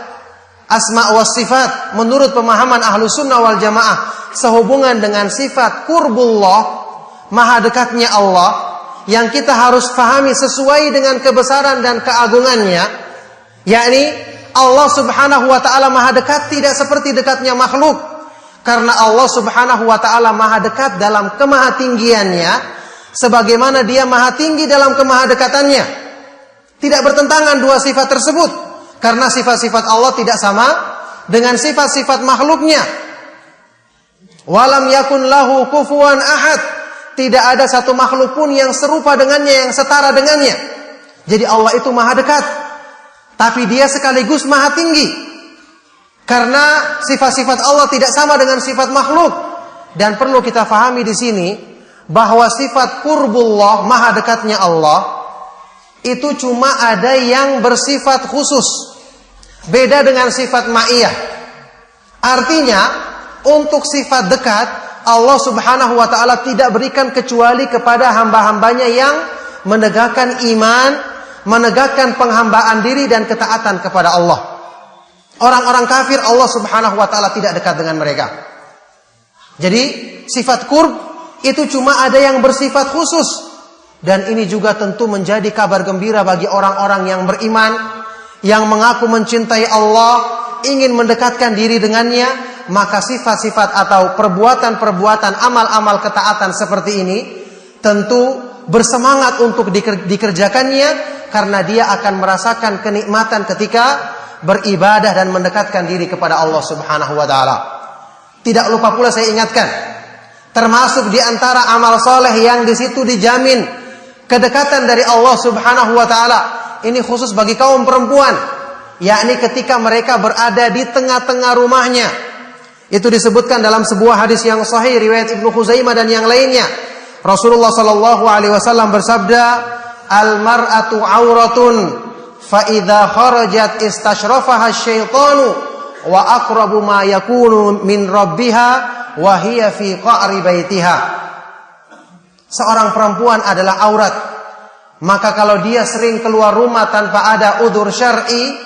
asma wa sifat menurut pemahaman Ahlus Sunnah wal Jamaah sehubungan dengan sifat qurbullah, maha dekatnya Allah, yang kita harus pahami sesuai dengan kebesaran dan keagungannya, yakni Allah Subhanahu wa taala maha dekat tidak seperti dekatnya makhluk. Karena Allah Subhanahu wa taala maha dekat dalam kemahatinggiannya, sebagaimana dia maha tinggi dalam kemahadekatannya. Tidak bertentangan dua sifat tersebut, karena sifat-sifat Allah tidak sama dengan sifat-sifat makhluknya. Walam yakun lahu kufuwan ahad. Tidak ada satu makhluk pun yang serupa dengannya, yang setara dengannya. Jadi Allah itu maha dekat, tapi dia sekaligus maha tinggi. Karena sifat-sifat Allah tidak sama dengan sifat makhluk. Dan perlu kita fahami di sini bahwa sifat qurbullah, maha dekatnya Allah, itu cuma ada yang bersifat khusus. Beda dengan sifat ma'iyah. Artinya, untuk sifat dekat, Allah Subhanahu wa taala tidak berikan kecuali kepada hamba-hambanya yang menegakkan iman, menegakkan penghambaan diri dan ketaatan kepada Allah. Orang-orang kafir Allah Subhanahu wa taala tidak dekat dengan mereka. Jadi sifat qurb itu cuma ada yang bersifat khusus. Dan ini juga tentu menjadi kabar gembira bagi orang-orang yang beriman, yang mengaku mencintai Allah, ingin mendekatkan diri dengannya. Maka sifat-sifat atau perbuatan-perbuatan, amal-amal ketaatan seperti ini tentu bersemangat untuk dikerjakannya, karena dia akan merasakan kenikmatan ketika beribadah dan mendekatkan diri kepada Allah Subhanahu wa taala. Tidak lupa pula saya ingatkan, termasuk di antara amal soleh yang di situ dijamin kedekatan dari Allah Subhanahu wa taala. Ini khusus bagi kaum perempuan, yakni ketika mereka berada di tengah-tengah rumahnya. Itu disebutkan dalam sebuah hadis yang sahih riwayat Ibnu Khuzaimah dan yang lainnya. Rasulullah sallallahu alaihi wasallam bersabda, "Al-mar'atu 'auratun fa idza kharajat istashrafaha asy-syaitanu wa aqrabu ma yakunu min rabbiha wa hiya fi qa'ri baitiha." Seorang perempuan adalah aurat. Maka kalau dia sering keluar rumah tanpa ada udzur syar'i,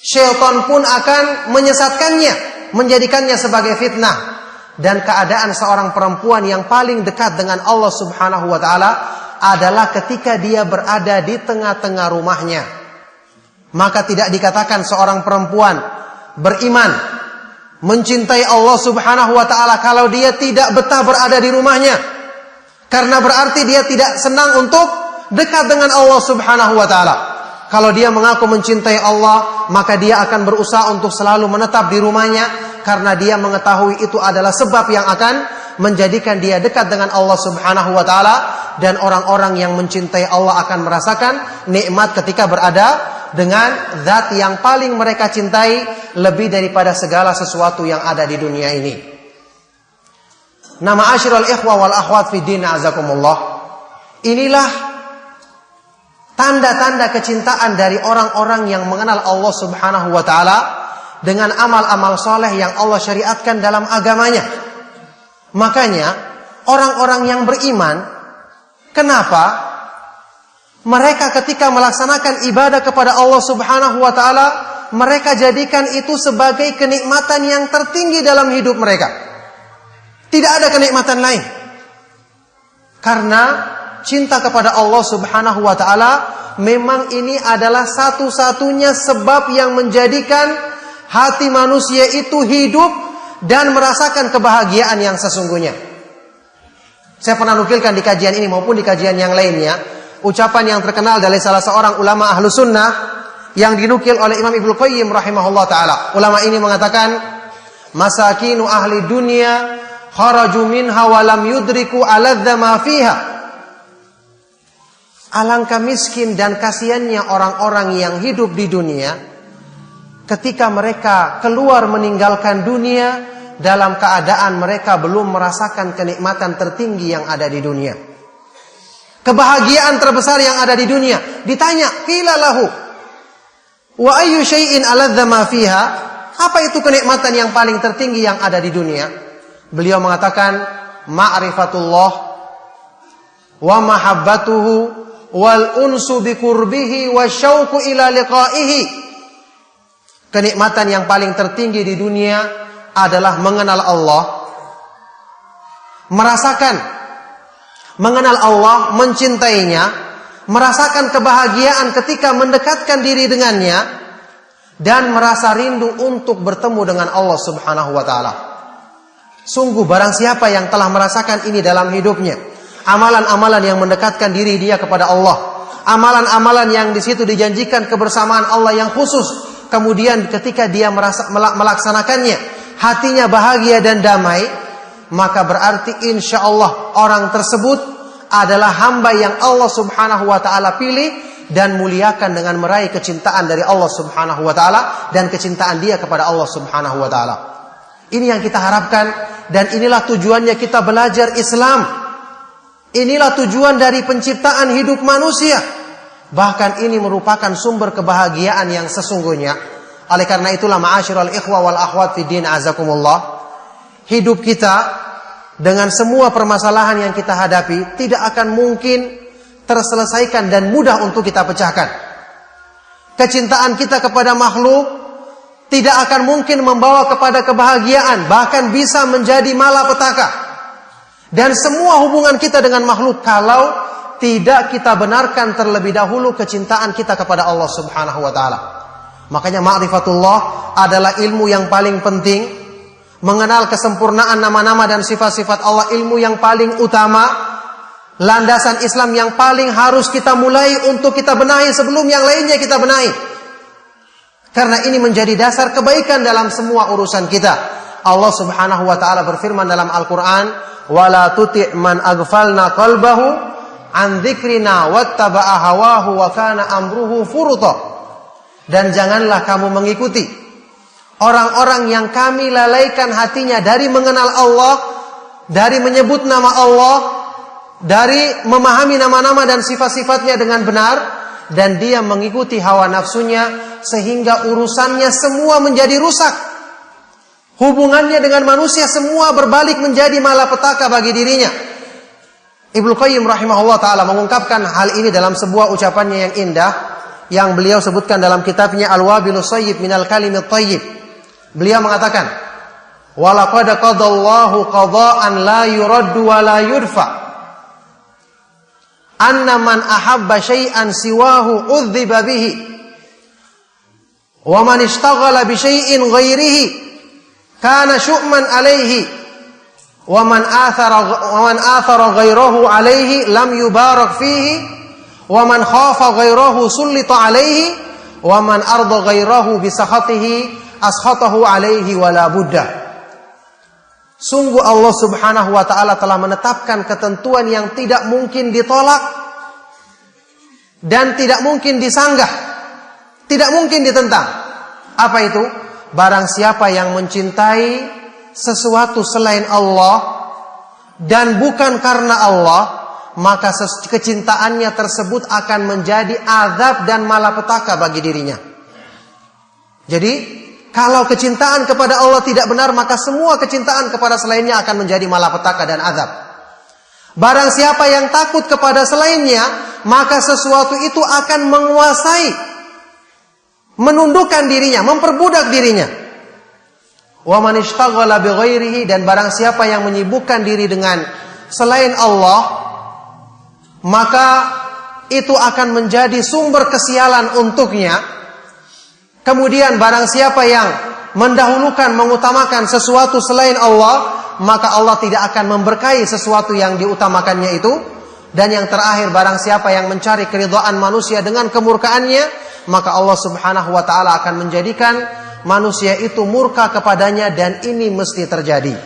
syaitan pun akan menyesatkannya, menjadikannya sebagai fitnah. Dan keadaan seorang perempuan yang paling dekat dengan Allah Subhanahu wa taala adalah ketika dia berada di tengah-tengah rumahnya. Maka tidak dikatakan seorang perempuan beriman, mencintai Allah Subhanahu wa taala kalau dia tidak betah berada di rumahnya. Karena berarti dia tidak senang untuk dekat dengan Allah Subhanahu wa taala. Kalau dia mengaku mencintai Allah, maka dia akan berusaha untuk selalu menetap di rumahnya, karena dia mengetahui itu adalah sebab yang akan menjadikan dia dekat dengan Allah Subhanahu wa taala. Dan orang-orang yang mencintai Allah akan merasakan nikmat ketika berada dengan zat yang paling mereka cintai lebih daripada segala sesuatu yang ada di dunia ini. Nama asyrul ikhwa wal akhwat fi din azakumullah. Inilah tanda-tanda kecintaan dari orang-orang yang mengenal Allah Subhanahu wa taala dengan amal-amal soleh yang Allah syariatkan dalam agamanya. Makanya orang-orang yang beriman, kenapa mereka ketika melaksanakan ibadah kepada Allah Subhanahu wa taala, mereka jadikan itu sebagai kenikmatan yang tertinggi dalam hidup mereka. Tidak ada kenikmatan lain. Karena cinta kepada Allah Subhanahu wa taala memang ini adalah satu-satunya sebab yang menjadikan hati manusia itu hidup dan merasakan kebahagiaan yang sesungguhnya. Saya pernah nukilkan di kajian ini maupun di kajian yang lainnya ucapan yang terkenal dari salah seorang ulama ahlu sunnah yang dinukil oleh Imam Ibnu Qayyim rahimahullah ta'ala. Ulama ini mengatakan, masakinu ahli dunia kharaju minha wa lam yudriku aladza ma fiha. Alangkah miskin dan kasihannya orang-orang yang hidup di dunia ketika mereka keluar meninggalkan dunia dalam keadaan mereka belum merasakan kenikmatan tertinggi yang ada di dunia. Kebahagiaan terbesar yang ada di dunia. Ditanya, qila lahu wa ayyu syai'in aladza ma fiha? Apa itu kenikmatan yang paling tertinggi yang ada di dunia? Beliau mengatakan, ma'rifatullah wa mahabbatuhu wal unsu bi qurbihi wasyauqu ila liqa'ihi. Kenikmatan yang paling tertinggi di dunia adalah mengenal Allah, mengenal Allah, mencintainya, merasakan kebahagiaan ketika mendekatkan diri dengannya, dan merasa rindu untuk bertemu dengan Allah Subhanahu wa ta'ala. Sungguh barang siapa yang telah merasakan ini dalam hidupnya, amalan-amalan yang mendekatkan diri dia kepada Allah, amalan-amalan yang di situ dijanjikan kebersamaan Allah yang khusus, kemudian ketika dia melaksanakannya, hatinya bahagia dan damai, maka berarti insya Allah orang tersebut adalah hamba yang Allah Subhanahu wa ta'ala pilih dan muliakan dengan meraih kecintaan dari Allah Subhanahu wa ta'ala dan kecintaan dia kepada Allah Subhanahu wa ta'ala. Ini yang kita harapkan, dan inilah tujuannya kita belajar Islam. Inilah tujuan dari penciptaan hidup manusia. Bahkan ini merupakan sumber kebahagiaan yang sesungguhnya. Oleh karena itulah ma'asyiral ikhwa wal akhwat fid din azakumullah, hidup kita dengan semua permasalahan yang kita hadapi tidak akan mungkin terselesaikan dan mudah untuk kita pecahkan. Kecintaan kita kepada makhluk tidak akan mungkin membawa kepada kebahagiaan, bahkan bisa menjadi malapetaka. Dan semua hubungan kita dengan makhluk kalau tidak kita benarkan terlebih dahulu kecintaan kita kepada Allah Subhanahu wa ta'ala. Makanya ma'rifatullah adalah ilmu yang paling penting. Mengenal kesempurnaan nama-nama dan sifat-sifat Allah, ilmu yang paling utama, landasan Islam yang paling harus kita mulai untuk kita benahi sebelum yang lainnya kita benahi. Karena ini menjadi dasar kebaikan dalam semua urusan kita. Allah Subhanahu wa ta'ala berfirman dalam Al-Quran, وَلَا تُطِعْ مَنْ أَغْفَلْنَا قَلْبَهُ عَنْ ذِكْرِنَا وَاتَّبَعَ هَوَاهُ وَكَانَ أَمْرُهُ فُرُطًا. Dan janganlah kamu mengikuti orang-orang yang kami lalaikan hatinya dari mengenal Allah, dari menyebut nama Allah, dari memahami nama-nama dan sifat-sifatnya dengan benar, dan dia mengikuti hawa nafsunya sehingga urusannya semua menjadi rusak. Hubungannya dengan manusia semua berbalik menjadi malapetaka bagi dirinya. Ibnu Qayyim rahimahullah ta'ala mengungkapkan hal ini dalam sebuah ucapannya yang indah, yang beliau sebutkan dalam kitabnya Al-Wabilus Shayyib minal Kalimit Thayyib. Beliau mengatakan, وَلَقَدْ قَضَى اللَّهُ قَضَاءً لَا يُرَدُّ وَلَا يُدْفَعُ أَنَّ مَنْ أَحَبَّ شَيْئًا سِوَاهُ أُذِّبَ بِهِ وَمَنْ اشْتَغَلَ بِشَيْءٍ غَيْرِهِ كَانَ شُؤْمًا عَلَيْهِ وَمَنْ آثَرَ غَيْرَهُ عَلَيْهِ لَمْ يُبَارَكْ فِيهِ وَمَنْ خَافَ غَيْرَهُ سُلِّطَ عَلَيْهِ وَمَنْ أَرْضَ غَيْرَهُ بِسَخَطِهِ أَسْخَطَهُ عَلَيْهِ وَلَا بُدَّ. Sungguh Allah Subhanahu wa ta'ala telah menetapkan ketentuan yang tidak mungkin ditolak dan tidak mungkin disanggah, tidak mungkin ditentang. Apa itu? Barang siapa yang mencintai sesuatu selain Allah dan bukan karena Allah, maka kecintaannya tersebut akan menjadi azab dan malapetaka bagi dirinya. Jadi kalau kecintaan kepada Allah tidak benar, maka semua kecintaan kepada selainnya akan menjadi malapetaka dan azab. Barang siapa yang takut kepada selainnya, maka sesuatu itu akan menguasai, menundukkan dirinya, memperbudak dirinya. Wa man ishtaghala bi ghairihi, dan barang siapa yang menyibukkan diri dengan selain Allah, maka itu akan menjadi sumber kesialan untuknya. Kemudian barang siapa yang mendahulukan, mengutamakan sesuatu selain Allah, maka Allah tidak akan memberkahi sesuatu yang diutamakannya itu. Dan yang terakhir, barang siapa yang mencari keridhaan manusia dengan kemurkaannya, maka Allah Subhanahu wa ta'ala akan menjadikan manusia itu murka kepadanya, dan ini mesti terjadi.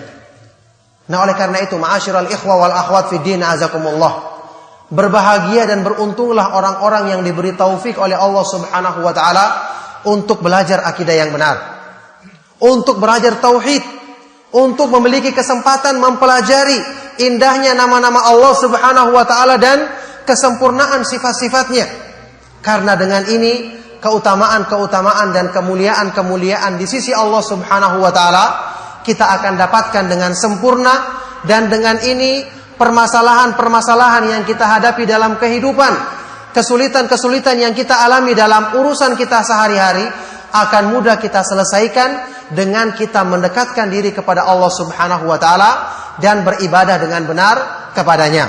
Nah, oleh karena itu, ma'asyiral ikhwa wal akhwat fid din, azakumullah. Berbahagia dan beruntunglah orang-orang yang diberi taufik oleh Allah Subhanahu wa taala untuk belajar akidah yang benar, untuk belajar tauhid, untuk memiliki kesempatan mempelajari indahnya nama-nama Allah Subhanahu wa taala dan kesempurnaan sifat-sifatnya. Karena dengan ini keutamaan-keutamaan dan kemuliaan-kemuliaan di sisi Allah Subhanahu wa taala kita akan dapatkan dengan sempurna, dan dengan ini permasalahan-permasalahan yang kita hadapi dalam kehidupan, kesulitan-kesulitan yang kita alami dalam urusan kita sehari-hari akan mudah kita selesaikan dengan kita mendekatkan diri kepada Allah Subhanahu wa taala dan beribadah dengan benar kepadanya.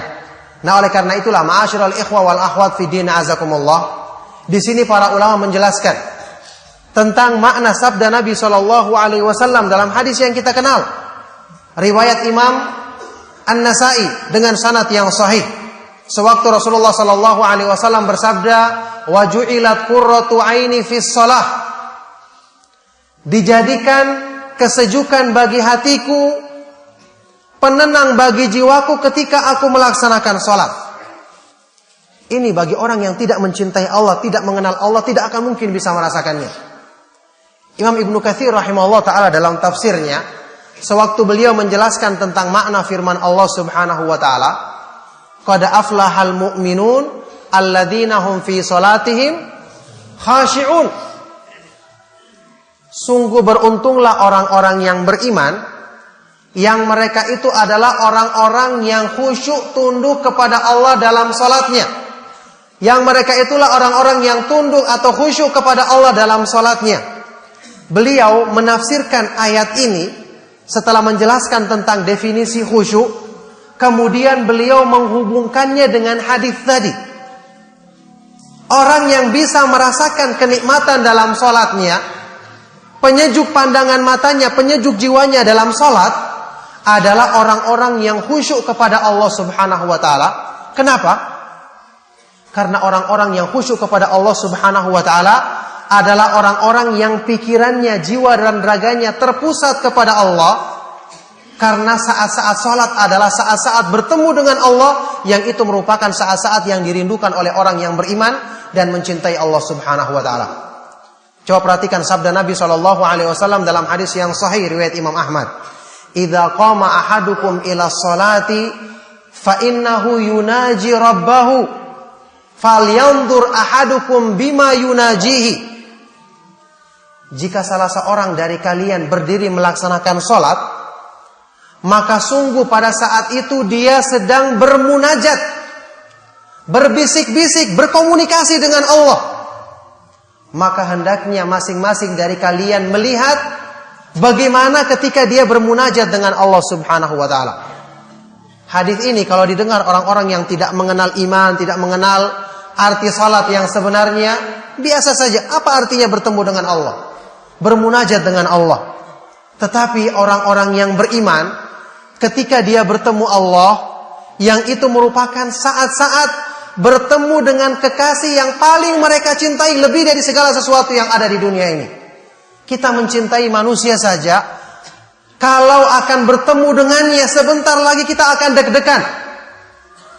Nah, oleh karena itulah ma'asyiral ikhwa wal akhwat fid din, azakumullah. Di sini para ulama menjelaskan tentang makna sabda Nabi SAW dalam hadis yang kita kenal, riwayat Imam An-Nasa'i dengan sanad yang sahih. Sewaktu Rasulullah SAW bersabda, "Wa ju'ilat qurratu 'aini fis shalah." Dijadikan kesejukan bagi hatiku, penenang bagi jiwaku ketika aku melaksanakan salat. Ini bagi orang yang tidak mencintai Allah, tidak mengenal Allah, tidak akan mungkin bisa merasakannya. Imam Ibnu Katsir rahimahullah ta'ala dalam tafsirnya, sewaktu beliau menjelaskan tentang makna firman Allah Subhanahu wa ta'ala, "Qad aflahal mu'minun alladzina hum fi salatihim khashi'un." Sungguh beruntunglah orang-orang yang beriman, yang mereka itu adalah orang-orang yang khusyuk tunduk kepada Allah dalam salatnya. Yang mereka itulah orang-orang yang tunduk atau khusyuk kepada Allah dalam salatnya. Beliau menafsirkan ayat ini setelah menjelaskan tentang definisi khusyuk, kemudian beliau menghubungkannya dengan hadis tadi. Orang yang bisa merasakan kenikmatan dalam salatnya, penyejuk pandangan matanya, penyejuk jiwanya dalam salat, adalah orang-orang yang khusyuk kepada Allah Subhanahu wa taala. Kenapa? Karena orang-orang yang khusyuk kepada Allah Subhanahu wa taala adalah orang-orang yang pikirannya, jiwa dan raganya terpusat kepada Allah. Karena saat-saat salat adalah saat-saat bertemu dengan Allah, yang itu merupakan saat-saat yang dirindukan oleh orang yang beriman dan mencintai Allah Subhanahu wa taala. Coba perhatikan sabda Nabi SAW dalam hadis yang sahih riwayat Imam Ahmad. "Idza qama ahadukum ila sholati fa innahu yunaji rabbahu falyanzur ahadukum bima yunajihi." Jika salah seorang dari kalian berdiri melaksanakan sholat, maka sungguh pada saat itu dia sedang bermunajat, berbisik-bisik, berkomunikasi dengan Allah. Maka hendaknya masing-masing dari kalian melihat bagaimana ketika dia bermunajat dengan Allah Subhanahu wa taala. Hadis ini kalau didengar orang-orang yang tidak mengenal iman, tidak mengenal arti salat yang sebenarnya, biasa saja. Apa artinya bertemu dengan Allah? Bermunajat dengan Allah. Tetapi orang-orang yang beriman, ketika dia bertemu Allah, yang itu merupakan saat-saat bertemu dengan kekasih yang paling mereka cintai lebih dari segala sesuatu yang ada di dunia ini. Kita mencintai manusia saja, kalau akan bertemu dengannya sebentar lagi kita akan deg-degan.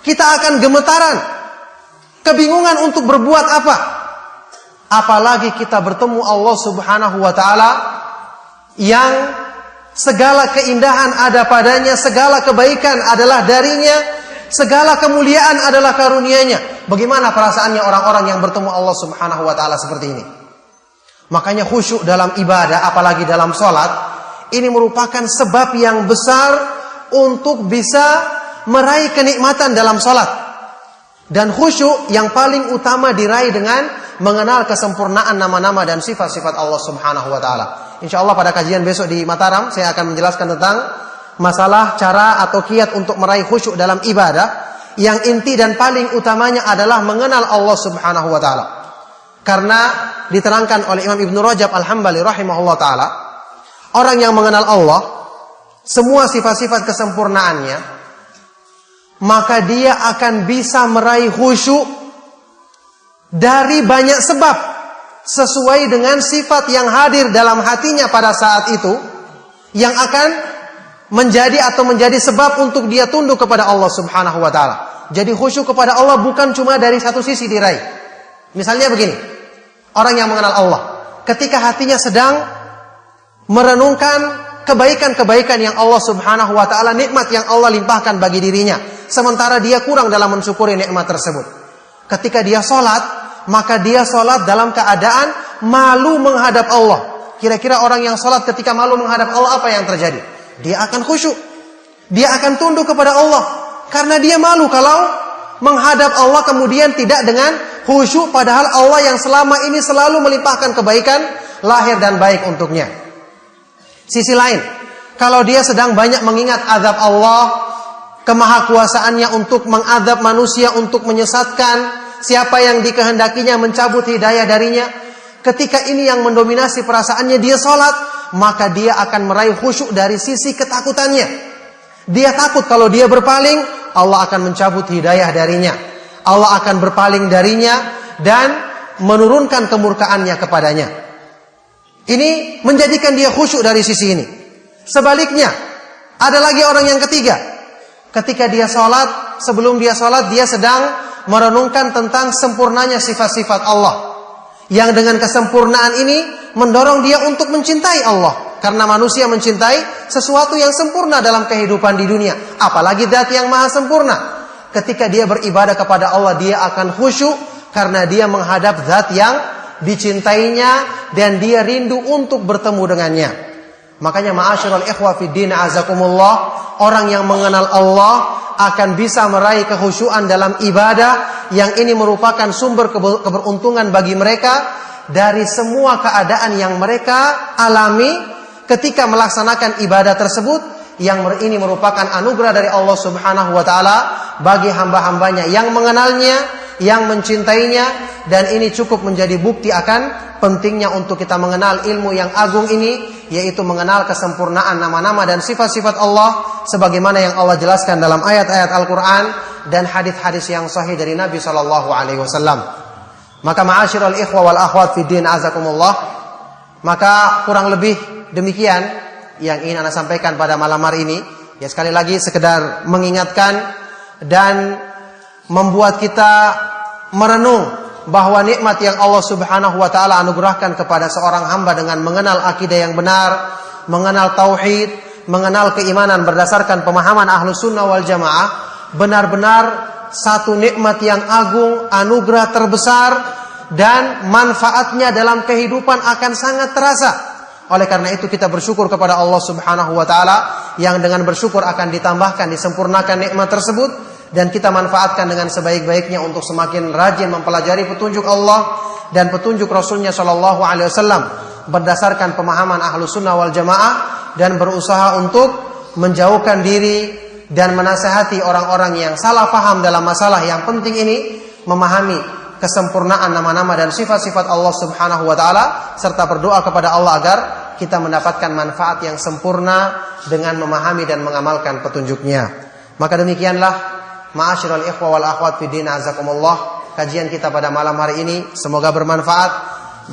Kita akan gemetaran, kebingungan untuk berbuat apa. Apalagi kita bertemu Allah Subhanahu wa taala yang segala keindahan ada padanya, segala kebaikan adalah darinya, segala kemuliaan adalah karunia-Nya. Bagaimana perasaannya orang-orang yang bertemu Allah Subhanahu wa taala seperti ini? Makanya khusyuk dalam ibadah, apalagi dalam sholat, ini merupakan sebab yang besar untuk bisa meraih kenikmatan dalam sholat. Dan khusyuk yang paling utama diraih dengan mengenal kesempurnaan nama-nama dan sifat-sifat Allah Subhanahu wa taala. Insyaallah pada kajian besok di Mataram saya akan menjelaskan tentang masalah cara atau kiat untuk meraih khusyuk dalam ibadah, yang inti dan paling utamanya adalah mengenal Allah Subhanahu wa taala. Karena diterangkan oleh Imam Ibnu Rajab Al-Hambali rahimahullah taala, orang yang mengenal Allah, semua sifat-sifat kesempurnaannya, maka dia akan bisa meraih khusyuk dari banyak sebab, sesuai dengan sifat yang hadir dalam hatinya pada saat itu, yang akan menjadi sebab untuk dia tunduk kepada Allah Subhanahu wa taala. Jadi khusyuk kepada Allah bukan cuma dari satu sisi diraih. Misalnya begini, orang yang mengenal Allah, ketika hatinya sedang merenungkan kebaikan-kebaikan yang Allah Subhanahu wa taala, nikmat yang Allah limpahkan bagi dirinya, sementara dia kurang dalam mensyukuri nikmat tersebut. Ketika dia sholat, maka dia sholat dalam keadaan malu menghadap Allah. Kira-kira orang yang sholat ketika malu menghadap Allah, apa yang terjadi? Dia akan khusyuk, dia akan tunduk kepada Allah, karena dia malu kalau menghadap Allah kemudian tidak dengan khusyuk, padahal Allah yang selama ini selalu melimpahkan kebaikan lahir dan baik untuknya. Sisi lain, kalau dia sedang banyak mengingat azab Allah, kemahakuasaannya untuk mengadab manusia, untuk menyesatkan siapa yang dikehendakinya, mencabut hidayah darinya, ketika ini yang mendominasi perasaannya, dia sholat, maka dia akan meraih khusyuk dari sisi ketakutannya. Dia takut kalau dia berpaling, Allah akan mencabut hidayah darinya, Allah akan berpaling darinya dan menurunkan kemurkaannya kepadanya. Ini menjadikan dia khusyuk dari sisi ini. Sebaliknya, ada lagi orang yang ketiga. Ketika dia sholat, sebelum dia sholat, dia sedang merenungkan tentang sempurnanya sifat-sifat Allah, yang dengan kesempurnaan ini mendorong dia untuk mencintai Allah. Karena manusia mencintai sesuatu yang sempurna dalam kehidupan di dunia, apalagi zat yang maha sempurna. Ketika dia beribadah kepada Allah, dia akan khusyuk karena dia menghadap zat yang dicintainya dan dia rindu untuk bertemu dengannya. Makanya ma'asyiral ikhwa fid din azakumullah, orang yang mengenal Allah akan bisa meraih kekhusyuan dalam ibadah, yang ini merupakan sumber keberuntungan bagi mereka dari semua keadaan yang mereka alami ketika melaksanakan ibadah tersebut, yang ini merupakan anugerah dari Allah Subhanahu wa taala bagi hamba-hambanya yang mengenalnya, yang mencintainya. Dan ini cukup menjadi bukti akan pentingnya untuk kita mengenal ilmu yang agung ini, yaitu mengenal kesempurnaan nama-nama dan sifat-sifat Allah sebagaimana yang Allah jelaskan dalam ayat-ayat Al-Quran dan hadis-hadis yang sahih dari Nabi SAW. Maka ma'asyiral ikhwa wal akhwat fid din azakumullah, maka kurang lebih demikian yang ingin Anda sampaikan pada malam hari ini. Ya, sekali lagi sekedar mengingatkan dan membuat kita merenung bahwa nikmat yang Allah Subhanahu wa taala anugerahkan kepada seorang hamba dengan mengenal akidah yang benar, mengenal tauhid, mengenal keimanan berdasarkan pemahaman Ahlus Sunnah wal Jamaah, benar-benar satu nikmat yang agung, anugerah terbesar, dan manfaatnya dalam kehidupan akan sangat terasa. Oleh karena itu kita bersyukur kepada Allah Subhanahu wa taala, yang dengan bersyukur akan ditambahkan, disempurnakan nikmat tersebut, dan kita manfaatkan dengan sebaik-baiknya untuk semakin rajin mempelajari petunjuk Allah dan petunjuk Rasulnya Shallallahu Alaihi Wasallam berdasarkan pemahaman Ahlus Sunnah wal Jamaah, dan berusaha untuk menjauhkan diri dan menasihati orang-orang yang salah paham dalam masalah yang penting ini, memahami kesempurnaan nama-nama dan sifat-sifat Allah Subhanahu wa taala, serta berdoa kepada Allah agar kita mendapatkan manfaat yang sempurna dengan memahami dan mengamalkan petunjuknya. Maka demikianlah ma'asyiral ikhwa wal akhwat fid din azakumullah, kajian kita pada malam hari ini semoga bermanfaat,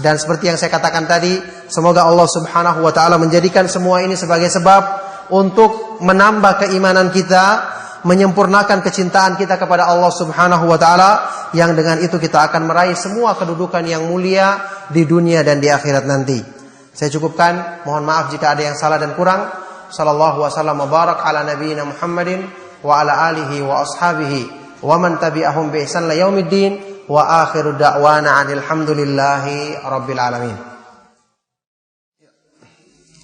dan seperti yang saya katakan tadi, semoga Allah Subhanahu wa taala menjadikan semua ini sebagai sebab untuk menambah keimanan kita, menyempurnakan kecintaan kita kepada Allah Subhanahu wa taala, yang dengan itu kita akan meraih semua kedudukan yang mulia di dunia dan di akhirat nanti. Saya cukupkan, mohon maaf jika ada yang salah dan kurang. Sallallahu wasallam wa barak ala nabiyyina Muhammadin wa ala alihi wa ashabihi wa man tabi'ahum bi ihsan la yaumiddin, wa akhiru da'wana alhamdulillahi rabbil alamin.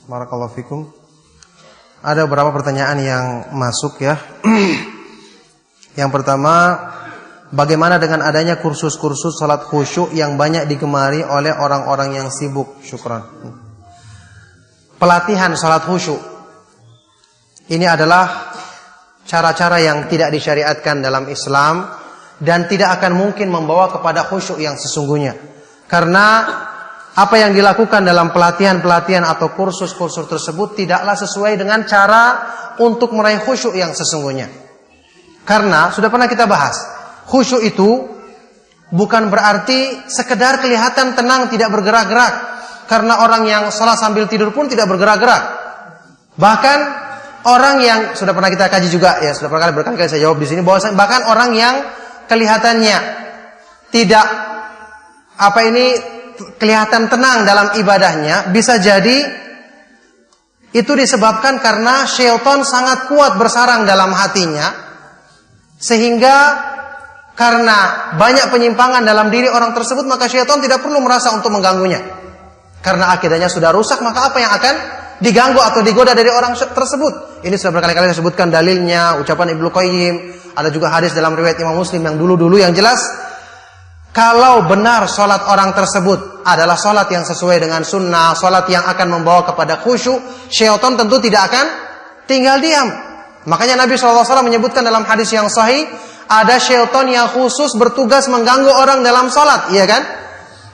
Barakallahu fikum. Ada beberapa pertanyaan yang masuk ya. Yang pertama, bagaimana dengan adanya kursus-kursus salat khusyuk yang banyak digemari oleh orang-orang yang sibuk? Syukran. Pelatihan salat khusyuk ini adalah cara-cara yang tidak disyariatkan dalam Islam, dan tidak akan mungkin membawa kepada khusyuk yang sesungguhnya. Karena apa yang dilakukan dalam pelatihan-pelatihan atau kursus-kursus tersebut tidaklah sesuai dengan cara untuk meraih khusyuk yang sesungguhnya. Karena sudah pernah kita bahas, khusyuk itu bukan berarti sekedar kelihatan tenang, tidak bergerak-gerak. Karena orang yang salat sambil tidur pun tidak bergerak-gerak. Bahkan orang yang sudah pernah kita kaji juga ya, sudah pernah berkali-kali saya jawab di sini bahwa bahkan orang yang kelihatannya tidak kelihatan tenang dalam ibadahnya, bisa jadi itu disebabkan karena syaitan sangat kuat bersarang dalam hatinya, sehingga karena banyak penyimpangan dalam diri orang tersebut, maka syaitan tidak perlu merasa untuk mengganggunya. Karena akidahnya sudah rusak, maka apa yang akan diganggu atau digoda dari orang tersebut? Ini sudah berkali-kali disebutkan dalilnya, ucapan Ibnu Qayyim, ada juga hadis dalam riwayat Imam Muslim yang dulu-dulu yang jelas, kalau benar sholat orang tersebut adalah sholat yang sesuai dengan sunnah, sholat yang akan membawa kepada khusyuk, syaitan tentu tidak akan tinggal diam. Makanya Nabi SAW menyebutkan dalam hadis yang sahih, ada syaitan yang khusus bertugas mengganggu orang dalam sholat, iya kan?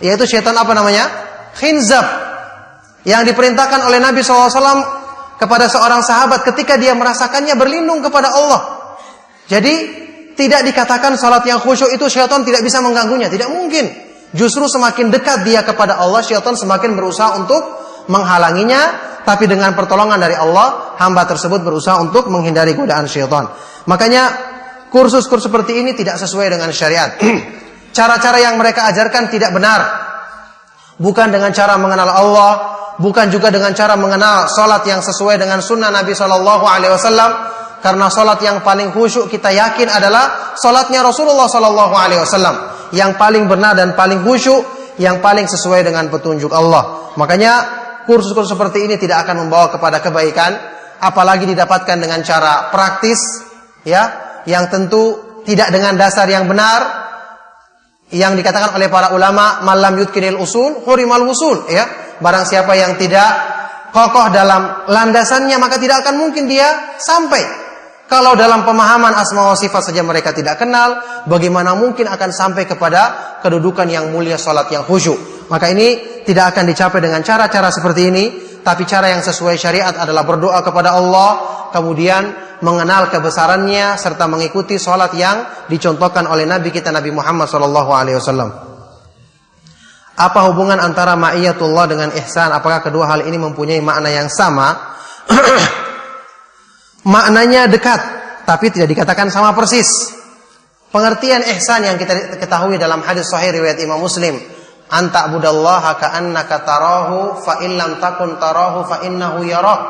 Yaitu syaitan apa namanya? Khinzab. Yang diperintahkan oleh Nabi SAW kepada seorang sahabat ketika dia merasakannya berlindung kepada Allah. Jadi tidak dikatakan salat yang khusyuk itu syaitan tidak bisa mengganggunya, tidak mungkin. Justru semakin dekat dia kepada Allah, syaitan semakin berusaha untuk menghalanginya, tapi dengan pertolongan dari Allah, hamba tersebut berusaha untuk menghindari godaan syaitan. Makanya kursus-kursus seperti ini tidak sesuai dengan syariat. Cara-cara yang mereka ajarkan tidak benar. Bukan dengan cara mengenal Allah, bukan juga dengan cara mengenal salat yang sesuai dengan sunnah Nabi SAW. Karena salat yang paling khusyuk kita yakin adalah salatnya Rasulullah SAW, yang paling benar dan paling khusyuk, yang paling sesuai dengan petunjuk Allah. Makanya kursus-kursus seperti ini tidak akan membawa kepada kebaikan, apalagi didapatkan dengan cara praktis, ya, yang tentu tidak dengan dasar yang benar, yang dikatakan oleh para ulama, malam yutkinil usul, hurimal wusul, ya. Barang siapa yang tidak kokoh dalam landasannya, maka tidak akan mungkin dia sampai. Kalau dalam pemahaman asma wa sifat saja mereka tidak kenal, bagaimana mungkin akan sampai kepada kedudukan yang mulia salat yang khusyuk? Maka ini tidak akan dicapai dengan cara-cara seperti ini, tapi cara yang sesuai syariat adalah berdoa kepada Allah, kemudian mengenal kebesarannya serta mengikuti salat yang dicontohkan oleh Nabi kita Nabi Muhammad SAW. Apa hubungan antara ma'iyatullah dengan ihsan? Apakah kedua hal ini mempunyai makna yang sama? Maknanya dekat, tapi tidak dikatakan sama persis. Pengertian ihsan yang kita ketahui dalam hadis sahih riwayat Imam Muslim, anta budallaha ka'annaka tarahu fa in lam takun tarahu fa innahu yarak.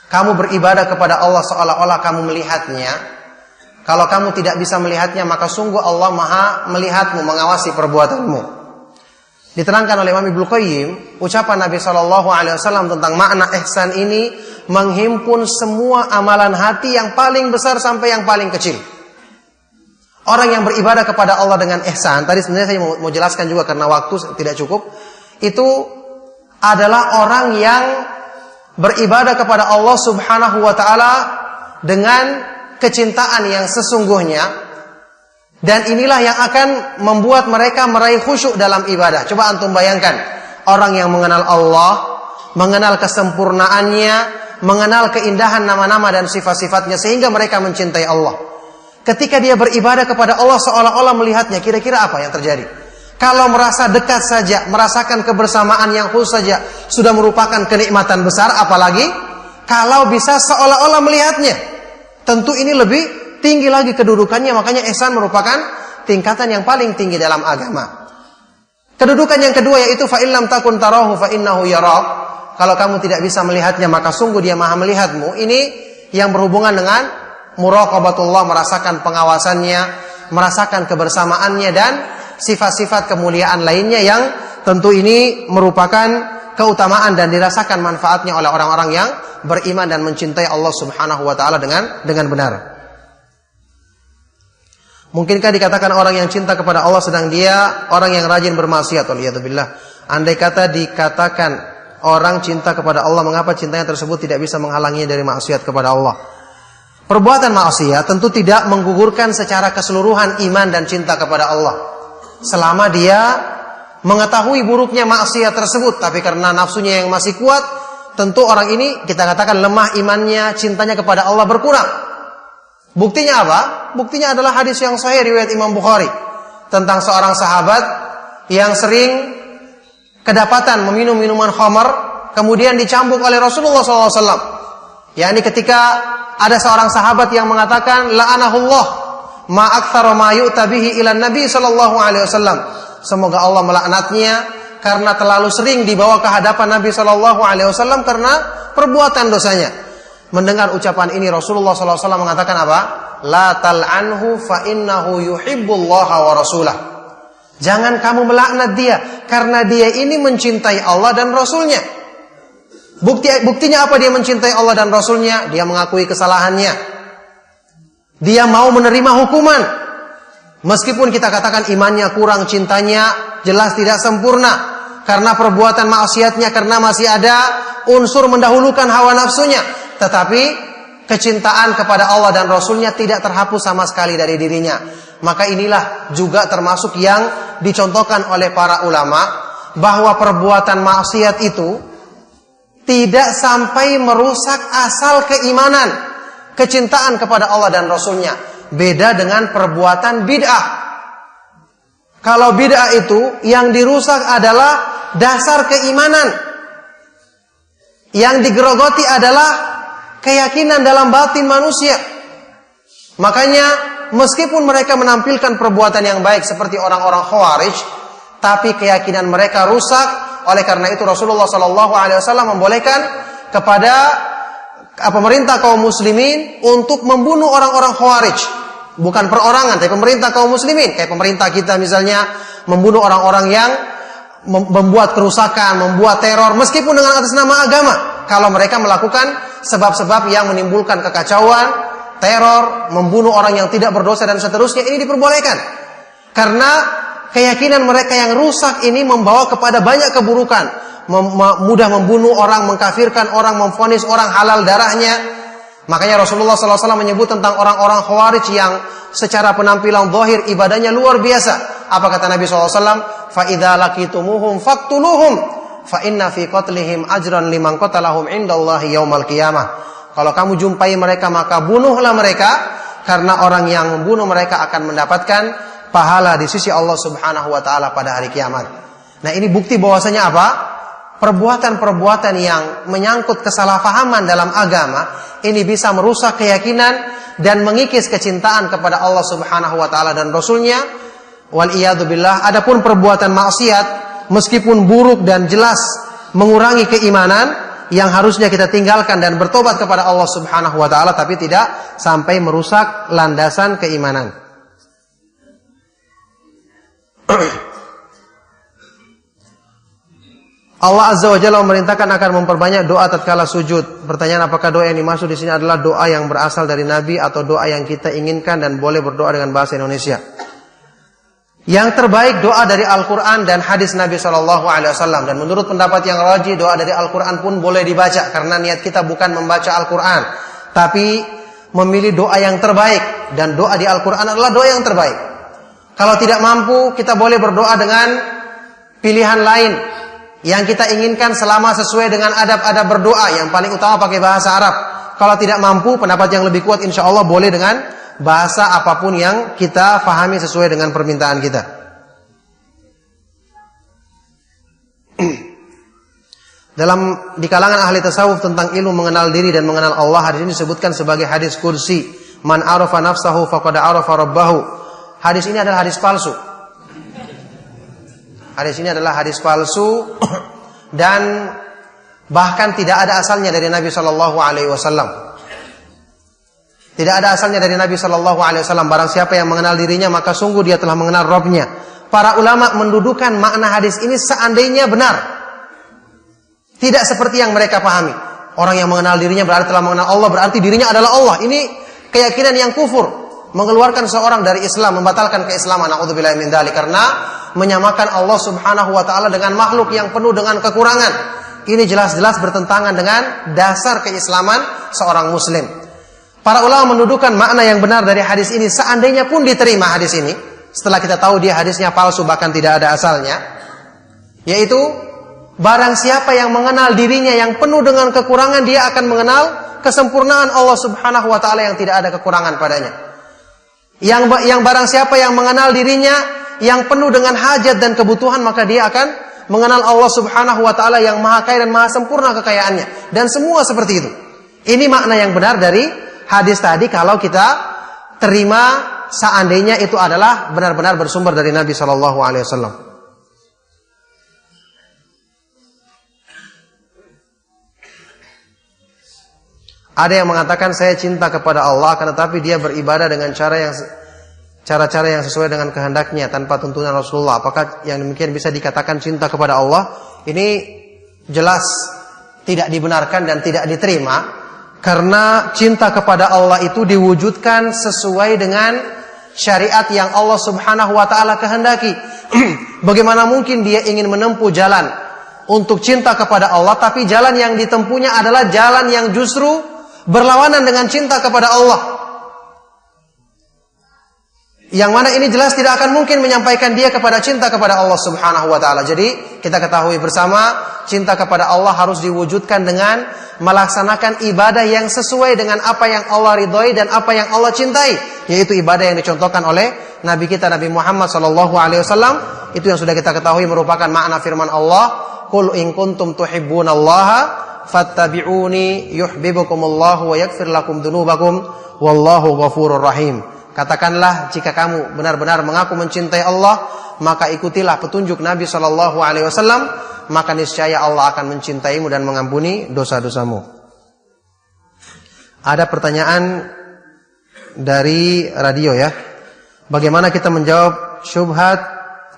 Kamu beribadah kepada Allah seolah-olah kamu melihatnya. Kalau kamu tidak bisa melihatnya, maka sungguh Allah Maha melihatmu, mengawasi perbuatanmu. Diterangkan oleh Imam Ibnu Qayyim, ucapan Nabi SAW tentang makna ihsan ini menghimpun semua amalan hati yang paling besar sampai yang paling kecil. Orang yang beribadah kepada Allah dengan ihsan, tadi sebenarnya saya mau jelaskan juga karena waktu tidak cukup, itu adalah orang yang beribadah kepada Allah Subhanahu wa taala dengan kecintaan yang sesungguhnya. Dan inilah yang akan membuat mereka meraih khusyuk dalam ibadah. Coba antum bayangkan, orang yang mengenal Allah, mengenal kesempurnaannya, mengenal keindahan nama-nama dan sifat-sifatnya, sehingga mereka mencintai Allah. Ketika dia beribadah kepada Allah seolah-olah melihatnya, kira-kira apa yang terjadi? Kalau merasa dekat saja, merasakan kebersamaan yang khusus saja, sudah merupakan kenikmatan besar, apalagi kalau bisa seolah-olah melihatnya. Tentu ini lebih tinggi lagi kedudukannya, makanya ihsan merupakan tingkatan yang paling tinggi dalam agama. Kedudukan yang kedua yaitu fa illam takun tarahu fa innahu yarak. Kalau kamu tidak bisa melihatnya, maka sungguh dia Maha melihatmu. Ini yang berhubungan dengan muraqabatullah, merasakan pengawasannya, merasakan kebersamaannya dan sifat-sifat kemuliaan lainnya yang tentu ini merupakan keutamaan dan dirasakan manfaatnya oleh orang-orang yang beriman dan mencintai Allah Subhanahu wa taala dengan benar. Mungkinkah dikatakan orang yang cinta kepada Allah sedang dia orang yang rajin bermaksiat? Waliyadzubillah. Andai kata dikatakan orang cinta kepada Allah, mengapa cintanya tersebut tidak bisa menghalanginya dari maksiat kepada Allah? Perbuatan maksiat tentu tidak menggugurkan secara keseluruhan iman dan cinta kepada Allah. Selama dia mengetahui buruknya maksiat tersebut, tapi karena nafsunya yang masih kuat, tentu orang ini kita katakan lemah imannya, cintanya kepada Allah berkurang. Buktinya apa? Buktinya adalah hadis yang sahih riwayat Imam Bukhari tentang seorang sahabat yang sering kedapatan meminum minuman khamar, kemudian dicambuk oleh Rasulullah SAW. yakni ketika ada seorang sahabat yang mengatakan la'anahullah ma aktsara ma yu'ta bihi ila Nabi sallallahu alaihi wasallam. Semoga Allah melaknatnya karena terlalu sering dibawa ke hadapan Nabi sallallahu alaihi wasallam karena perbuatan dosanya. Mendengar ucapan ini Rasulullah sallallahu alaihi wasallam mengatakan apa? La tal'anhu fa innahu yuhibbullaha wa rasulah. Jangan kamu melaknat dia karena dia ini mencintai Allah dan Rasulnya. Buktinya apa dia mencintai Allah dan Rasulnya? Dia mengakui kesalahannya. Dia mau menerima hukuman. Meskipun kita katakan imannya kurang, cintanya jelas tidak sempurna karena perbuatan maksiatnya, karena masih ada unsur mendahulukan hawa nafsunya. Tetapi kecintaan kepada Allah dan Rasulnya tidak terhapus sama sekali dari dirinya. Maka inilah juga termasuk yang dicontohkan oleh para ulama, bahwa perbuatan maksiat itu tidak sampai merusak asal keimanan, kecintaan kepada Allah dan Rasulnya. Beda dengan perbuatan bid'ah. Kalau bid'ah itu yang dirusak adalah dasar keimanan. Yang digerogoti adalah keyakinan dalam batin manusia. Makanya meskipun mereka menampilkan perbuatan yang baik seperti orang-orang Khawarij, tapi keyakinan mereka rusak. Oleh karena itu Rasulullah SAW membolehkan kepada pemerintah kaum muslimin untuk membunuh orang-orang Khawarij. Bukan perorangan, tapi pemerintah kaum muslimin. Kayak pemerintah kita misalnya membunuh orang-orang yang membuat kerusakan, membuat teror, meskipun dengan atas nama agama. Kalau mereka melakukan sebab-sebab yang menimbulkan kekacauan, teror, membunuh orang yang tidak berdosa dan seterusnya, ini diperbolehkan. Karena keyakinan mereka yang rusak ini membawa kepada banyak keburukan. Mudah membunuh orang, mengkafirkan orang, memvonis orang halal darahnya. Makanya Rasulullah SAW menyebut tentang orang-orang Khawarij yang secara penampilan zahir ibadahnya luar biasa. Apa kata Nabi SAW? فَإِذَا لَقِيتُمُوهُمْ فَاقْتُلُوهُمْ فَإِنَّ فِي قَتْلِهِمْ أَجْرًا لِمَنْ قَتَلَهُمْ عِنْدَ اللَّهِ يَوْمَ الْقِيَامَةِ. Kalau kamu jumpai mereka maka bunuhlah mereka, karena orang yang membunuh mereka akan mendapatkan pahala di sisi Allah Subhanahu wa taala pada hari kiamat. Nah, ini bukti bahwasanya apa? Perbuatan-perbuatan yang menyangkut kesalahpahaman dalam agama ini bisa merusak keyakinan dan mengikis kecintaan kepada Allah Subhanahu wa taala dan Rasulnya. Wal iyadu billah. Adapun perbuatan maksiat meskipun buruk dan jelas mengurangi keimanan, yang harusnya kita tinggalkan dan bertobat kepada Allah Subhanahu wa taala, tapi tidak sampai merusak landasan keimanan. Allah Azza wa Jalla memerintahkan akan memperbanyak doa tatkala sujud. Pertanyaan, apakah doa yang dimaksud di sini adalah doa yang berasal dari Nabi atau doa yang kita inginkan dan boleh berdoa dengan bahasa Indonesia? Yang terbaik doa dari Al-Quran dan hadis Nabi SAW. Dan menurut pendapat yang rajih, doa dari Al-Quran pun boleh dibaca, karena niat kita bukan membaca Al-Quran, tapi memilih doa yang terbaik. Dan doa di Al-Quran adalah doa yang terbaik. Kalau tidak mampu, kita boleh berdoa dengan pilihan lain yang kita inginkan selama sesuai dengan adab-adab berdoa. Yang paling utama pakai bahasa Arab. Kalau tidak mampu, pendapat yang lebih kuat insya Allah boleh dengan bahasa apapun yang kita fahami sesuai dengan permintaan kita. Di kalangan ahli tasawuf tentang ilmu mengenal diri dan mengenal Allah, hadis ini disebutkan sebagai hadis kursi. Man arafa nafsahu faqad arafa rabbahu. Hadis ini adalah hadis palsu. Hadis ini adalah hadis palsu dan bahkan tidak ada asalnya dari Nabi Shallallahu Alaihi Wasallam. Tidak ada asalnya dari Nabi Shallallahu Alaihi Wasallam. Barang siapa yang mengenal dirinya maka sungguh dia telah mengenal Rabbnya. Para ulama mendudukan makna hadis ini seandainya benar, tidak seperti yang mereka pahami. Orang yang mengenal dirinya berarti telah mengenal Allah, berarti dirinya adalah Allah. Ini keyakinan yang kufur, mengeluarkan seorang dari Islam, membatalkan keislaman. Na'udzubillahi min dzalik, karena menyamakan Allah Subhanahu wa taala dengan makhluk yang penuh dengan kekurangan. Ini jelas-jelas bertentangan dengan dasar keislaman seorang muslim. Para ulama mendudukan makna yang benar dari hadis ini, seandainya pun diterima hadis ini, setelah kita tahu dia hadisnya palsu bahkan tidak ada asalnya, yaitu barang siapa yang mengenal dirinya yang penuh dengan kekurangan, dia akan mengenal kesempurnaan Allah Subhanahu wa taala yang tidak ada kekurangan padanya. Yang barang siapa yang mengenal dirinya yang penuh dengan hajat dan kebutuhan, maka dia akan mengenal Allah Subhanahu wa taala yang maha kaya dan maha sempurna kekayaannya. Dan semua seperti itu. Ini makna yang benar dari hadis tadi kalau kita terima seandainya itu adalah benar-benar bersumber dari Nabi Shallallahu Alaihi Wasallam. Ada yang mengatakan saya cinta kepada Allah, akan tetapi dia beribadah dengan cara-cara yang sesuai dengan kehendaknya tanpa tuntunan Rasulullah. Apakah yang demikian bisa dikatakan cinta kepada Allah? Ini jelas tidak dibenarkan dan tidak diterima, karena cinta kepada Allah itu diwujudkan sesuai dengan syariat yang Allah Subhanahu wa taala kehendaki. Bagaimana mungkin dia ingin menempuh jalan untuk cinta kepada Allah, tapi jalan yang ditempuhnya adalah jalan yang justru berlawanan dengan cinta kepada Allah. Yang mana ini jelas tidak akan mungkin menyampaikan dia kepada cinta kepada Allah Subhanahu wa taala. Jadi kita ketahui bersama, cinta kepada Allah harus diwujudkan dengan melaksanakan ibadah yang sesuai dengan apa yang Allah ridhoi dan apa yang Allah cintai, yaitu ibadah yang dicontohkan oleh Nabi kita Nabi Muhammad sallallahu alaihi wasallam. Itu yang sudah kita ketahui merupakan makna firman Allah, "Qul in kuntum tuhibbunallaha fattabi'uni yuhibbukumullahu wa yaghfir lakum dzunubakum wallahu ghafurur rahim." Katakanlah, jika kamu benar-benar mengaku mencintai Allah, maka ikutilah petunjuk Nabi sallallahu alaihi wasallam, maka niscaya Allah akan mencintaimu dan mengampuni dosa-dosamu. Ada pertanyaan dari radio ya. Bagaimana kita menjawab syubhat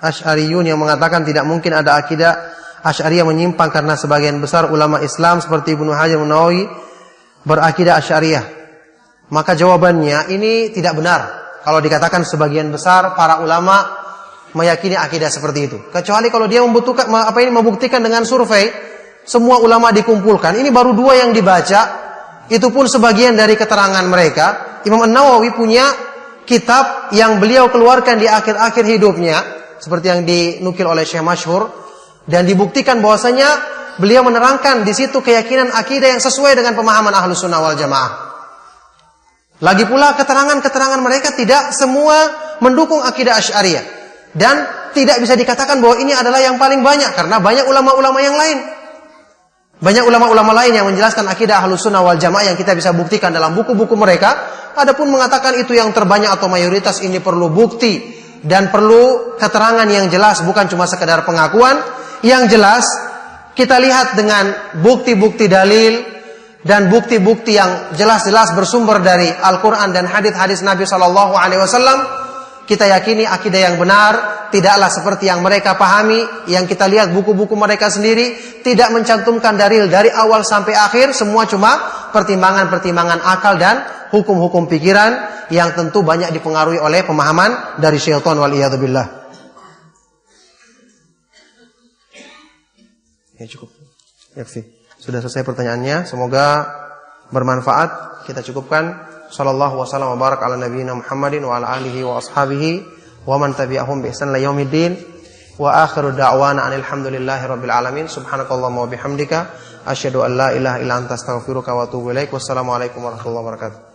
Asy'ariyun yang mengatakan tidak mungkin ada akidah Asy'ariyah menyimpang karena sebagian besar ulama Islam seperti Ibnu Hajar An-Nawawi berakidah Asy'ariyah? Maka jawabannya ini tidak benar kalau dikatakan sebagian besar para ulama meyakini akidah seperti itu. Kecuali kalau dia membuktikan dengan survei, semua ulama dikumpulkan. Ini baru 2 yang dibaca, itu pun sebagian dari keterangan mereka. Imam An-Nawawi punya kitab yang beliau keluarkan di akhir-akhir hidupnya, seperti yang dinukil oleh Syekh Masyhur, dan dibuktikan bahwasanya beliau menerangkan di situ keyakinan akidah yang sesuai dengan pemahaman Ahlus Sunnah wal Jamaah. Lagi pula keterangan-keterangan mereka tidak semua mendukung akidah Asy'ariyah, dan tidak bisa dikatakan bahwa ini adalah yang paling banyak, karena banyak ulama-ulama yang lain. Banyak ulama-ulama lain yang menjelaskan akidah Ahlus Sunnah wal Jamaah yang kita bisa buktikan dalam buku-buku mereka. Adapun mengatakan itu yang terbanyak atau mayoritas, ini perlu bukti dan perlu keterangan yang jelas, bukan cuma sekedar pengakuan. Yang jelas kita lihat dengan bukti-bukti dalil dan bukti-bukti yang jelas-jelas bersumber dari Al-Quran dan hadis-hadis Nabi Sallallahu Alaihi Wasallam. Kita yakini akidah yang benar tidaklah seperti yang mereka pahami, yang kita lihat buku-buku mereka sendiri tidak mencantumkan dalil dari awal sampai akhir, semua cuma pertimbangan-pertimbangan akal dan hukum-hukum pikiran yang tentu banyak dipengaruhi oleh pemahaman dari syaitan waliyadzubillah. Ya cukup. Yakfi. Sudah selesai pertanyaannya, semoga bermanfaat. Kita cukupkan. Sallallahu wasallam wa barak ala nabiyina Muhammadin wa ala alihi wa ashabihi wa man tabi'ahum bi ihsan ila yaumiddin. Wa akhiru da'wana anil hamdulillahi rabbil alamin. Subhanakallahumma wa bihamdika asyhadu an la ilaha illa anta astaghfiruka wa atubu ilaik. Wassalamu alaikum warahmatullahi wabarakatuh.